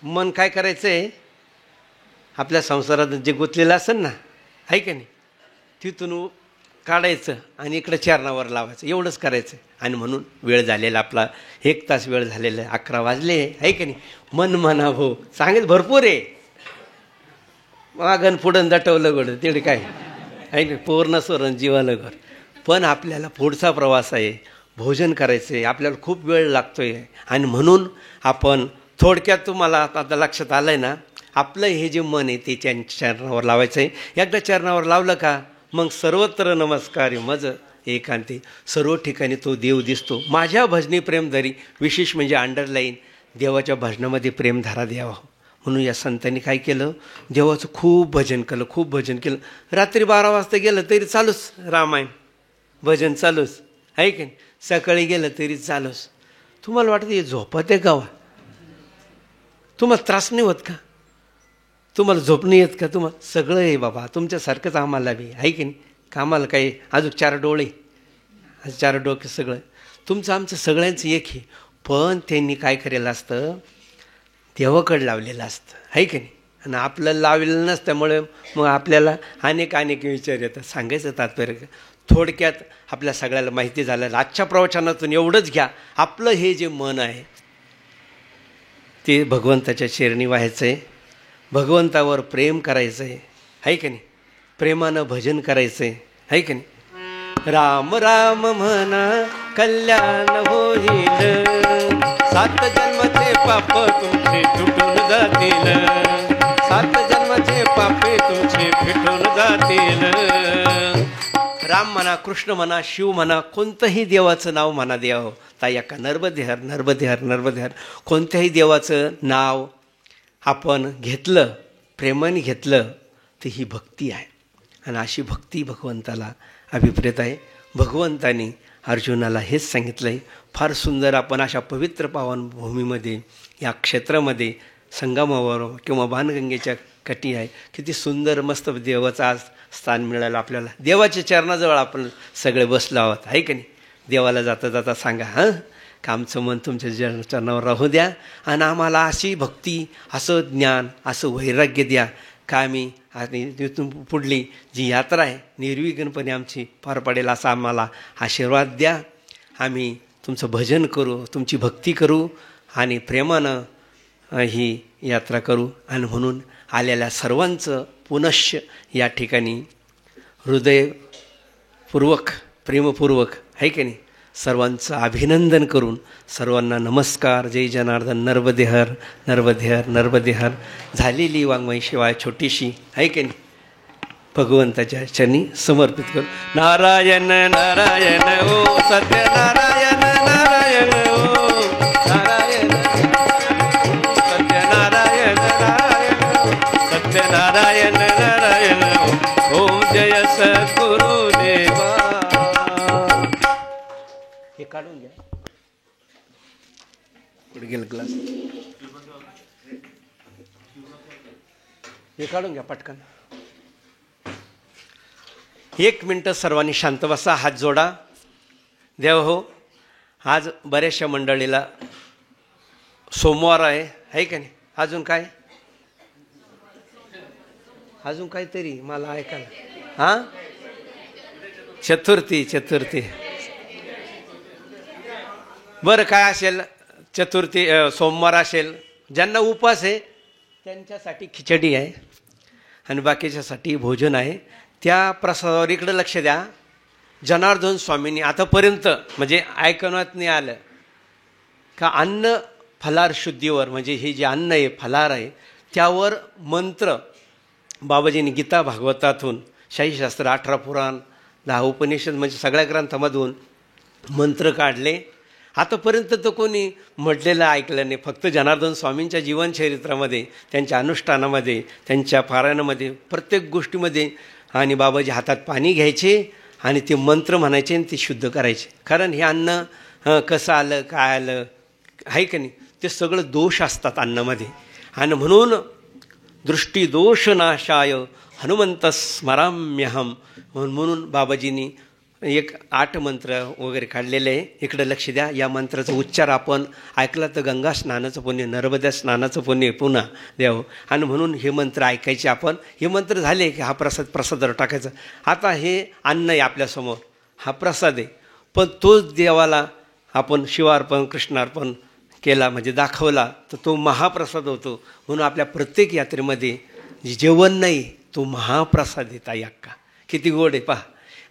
A: मन काय करायचं आहे, आपल्या संसारात जे गुंतलेलं असेल ना, आहे की नाही, तिथून काढायचं आणि इकडं चरणावर लावायचं, एवढंच करायचं. आणि म्हणून वेळ झालेला आपला 1 तास वेळ झालेला आहे, 11 वाजले, आहे की नाही. मन म्हणा भाऊ सांगेल भरपूर आहे. मागण पुढं दटवलं गोडं तेवढे काय आहे की पूर्ण स्वरण जीवालं घर. पण आपल्याला पुढचा प्रवास आहे, भोजन करायचं आहे, आपल्याला खूप वेळ लागतो आहे. आणि म्हणून आपण थोडक्यात तुम्हाला आता लक्षात आलं आहे ना, आपलं हे जे मन आहे ते चरणावर लावायचं आहे. एकदा चरणावर लावलं का मग सर्वत्र नमस्कार मज एकांती, सर्व ठिकाणी तो देव दिसतो. माझ्या भजनी प्रेमधारी, विशेष म्हणजे अंडरलाईन, देवाच्या भजनामध्ये प्रेमधारा द्यावा. म्हणून या संतांनी काय केलं, देवाचं खूप भजन केलं, खूप भजन केलं. रात्री 12 वाजता गेलं तरी चालूच रामायण भजन चालूच, आहे की नाही. सकाळी गेलं तरी चालूच. तुम्हाला वाटतं हे झोपत आहे गावा, तुम्हाला त्रास नाही होत का, तुम्हाला झोप नाही येत का. तुम्हाला सगळं आहे बाबा, तुमच्यासारखंच आम्हाला बी, आहे की नाही. कामाला काही अजून 4 डोळे, 4 डोके, सगळं तुमचं आमचं सगळ्यांचं एक आहे. पण त्यांनी काय केलेलं असतं, देवाकडं लावलेलं असतं, आहे की नाही. आणि आपलं लावलेलं नसल्यामुळे मग आपल्याला अनेक विचार येतात. सांगायचं तात्पर्य थोडक्यात आपल्या सगळ्याला माहिती झालं. आजच्या प्रवचनातून एवढंच घ्या, आपलं हे जे मन आहे ते भगवंताच्या चरणी व्हायचं आहे, भगवंतावर प्रेम करायचं आहे की नाही. प्रेमानं भजन करायचं आहे की नाही. राम राम म्हणा कल्याण होईल, 7 जन्माचे पाप तुमचे तुटून जातील, 7 जन्माचे पापे तुमचे फिटून जातील. राम म्हणा, कृष्ण म्हणा, शिव म्हणा, कोणतंही देवाचं नाव म्हणा. देव ताई का नर्मदेहर नर्मदेहर नर्मदेहर, कोणत्याही देवाचं नाव आपण घेतलं, प्रेमाने घेतलं, तर ही भक्ती आहे. आणि अशी भक्ती भगवंताला अभिप्रेत आहे. भगवंताने अर्जुनाला हेच सांगितलं आहे. फार सुंदर आपण अशा पवित्र पावनभूमीमध्ये, या क्षेत्रामध्ये, संगमावर किंवा बाणगंगेच्या कटी आहे, किती सुंदर मस्त देवाचं आज स्थान मिळालं आपल्याला. देवाच्या चरणाजवळ आपण सगळे बसलो आहोत, आहे की नाही. देवाला जाता जाता सांगा, हां का आमचं मन तुमच्या चरणावर राहू द्या, आणि आम्हाला अशी भक्ती, असं ज्ञान, असं वैराग्य द्या का आम्ही आणि तिथून पुढली जी यात्रा आहे निर्विघ्नपणे आमची पार पडेल, असा आम्हाला आशीर्वाद द्या. आम्ही तुमचं भजन करू, तुमची भक्ती करू आणि प्रेमानं ही यात्रा करू. आणि म्हणून आलेल्या सर्वांचं पुनश्च या ठिकाणी हृदयपूर्वक, प्रेमपूर्वक, आहे की नाही, सर्वांचं अभिनंदन करून सर्वांना नमस्कार. जय जनार्दन. नर्मदेहर नर्मदेहर नर्मदेहर. झालेली वाङ्मयी सेवा छोटीशी, आहे की नाही, भगवंताच्या चरणी समर्पित करू. नारायण नारायण ओ सत्यनारायण नारायण ओ नारायण सत्यनारायण नारायण. काढून घ्या. पुढे गेलं ग्लास. हे काढून घ्या पटकन. 1 मिनटं सर्वांनी शांत बसा, हात जोडा. देव हो, आज बऱ्याचशा मंडळीला सोमवार आहे का नाही? अजून काय? अजून काहीतरी मला ऐकायला. हां, चतुर्थी. बरं, काय असेल चतुर्थी, सोमवार असेल, ज्यांना उपवास आहे त्यांच्यासाठी खिचडी आहे आणि बाकीच्यासाठी भोजन आहे. त्या प्रसादावर इकडं लक्ष द्या. जनार्दन स्वामींनी आतापर्यंत म्हणजे ऐकण्यात नाही आलं का अन्न फलार शुद्धीवर, म्हणजे हे जे अन्न आहे फलार आहे त्यावर मंत्र बाबाजींनी गीता भागवतातून, शाहीशास्त्र, 18 पुराण, 10 उपनिषद म्हणजे सगळ्या ग्रंथामधून मंत्र काढले. आतापर्यंत तर कोणी म्हटलेलं ऐकलं नाही. फक्त जनार्दन स्वामींच्या जीवनचरित्रामध्ये, त्यांच्या अनुष्ठानामध्ये, त्यांच्या पारायणामध्ये, प्रत्येक गोष्टीमध्ये आणि बाबाजी हातात पाणी घ्यायचे आणि ते मंत्र म्हणायचे आणि ते शुद्ध करायचे. कारण हे अन्न कसं आलं, काय आलं आहे का नाही, ते सगळं दोष असतात अन्नामध्ये. आणि म्हणून दृष्टीदोषनाशाय हनुमंत स्मराम्यहम म्हणून बाबाजींनी 8 मंत्र वगैरे काढलेले आहे. इकडे लक्ष द्या. या मंत्राचा उच्चार आपण ऐकला तर गंगा स्नानाचं पुण्य, नर्मदा स्नानाचं पुण्य पुन्हा द्यावं. आणि म्हणून हे मंत्र ऐकायचे आपण. हे मंत्र झाले की हा प्रसादावर टाकायचा. आता हे अन्न आहे आपल्यासमोर, हा प्रसाद आहे, पण तोच देवाला आपण शिवार्पण कृष्णार्पण केला म्हणजे दाखवला तर तो महाप्रसाद होतो. म्हणून आपल्या प्रत्येक यात्रेमध्ये जेवण नाही, तो महाप्रसाद आहे. ताई अक्का किती गोड आहे पहा.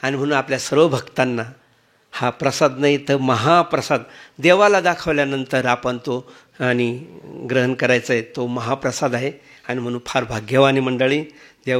A: आणि म्हणून आपल्या सर्व भक्तांना हा प्रसाद नाही तर महाप्रसाद देवाला दाखवल्यानंतर आपण तो आणि ग्रहण करायचा आहे. तो महाप्रसाद आहे. आणि म्हणून फार भाग्यवानी मंडळी.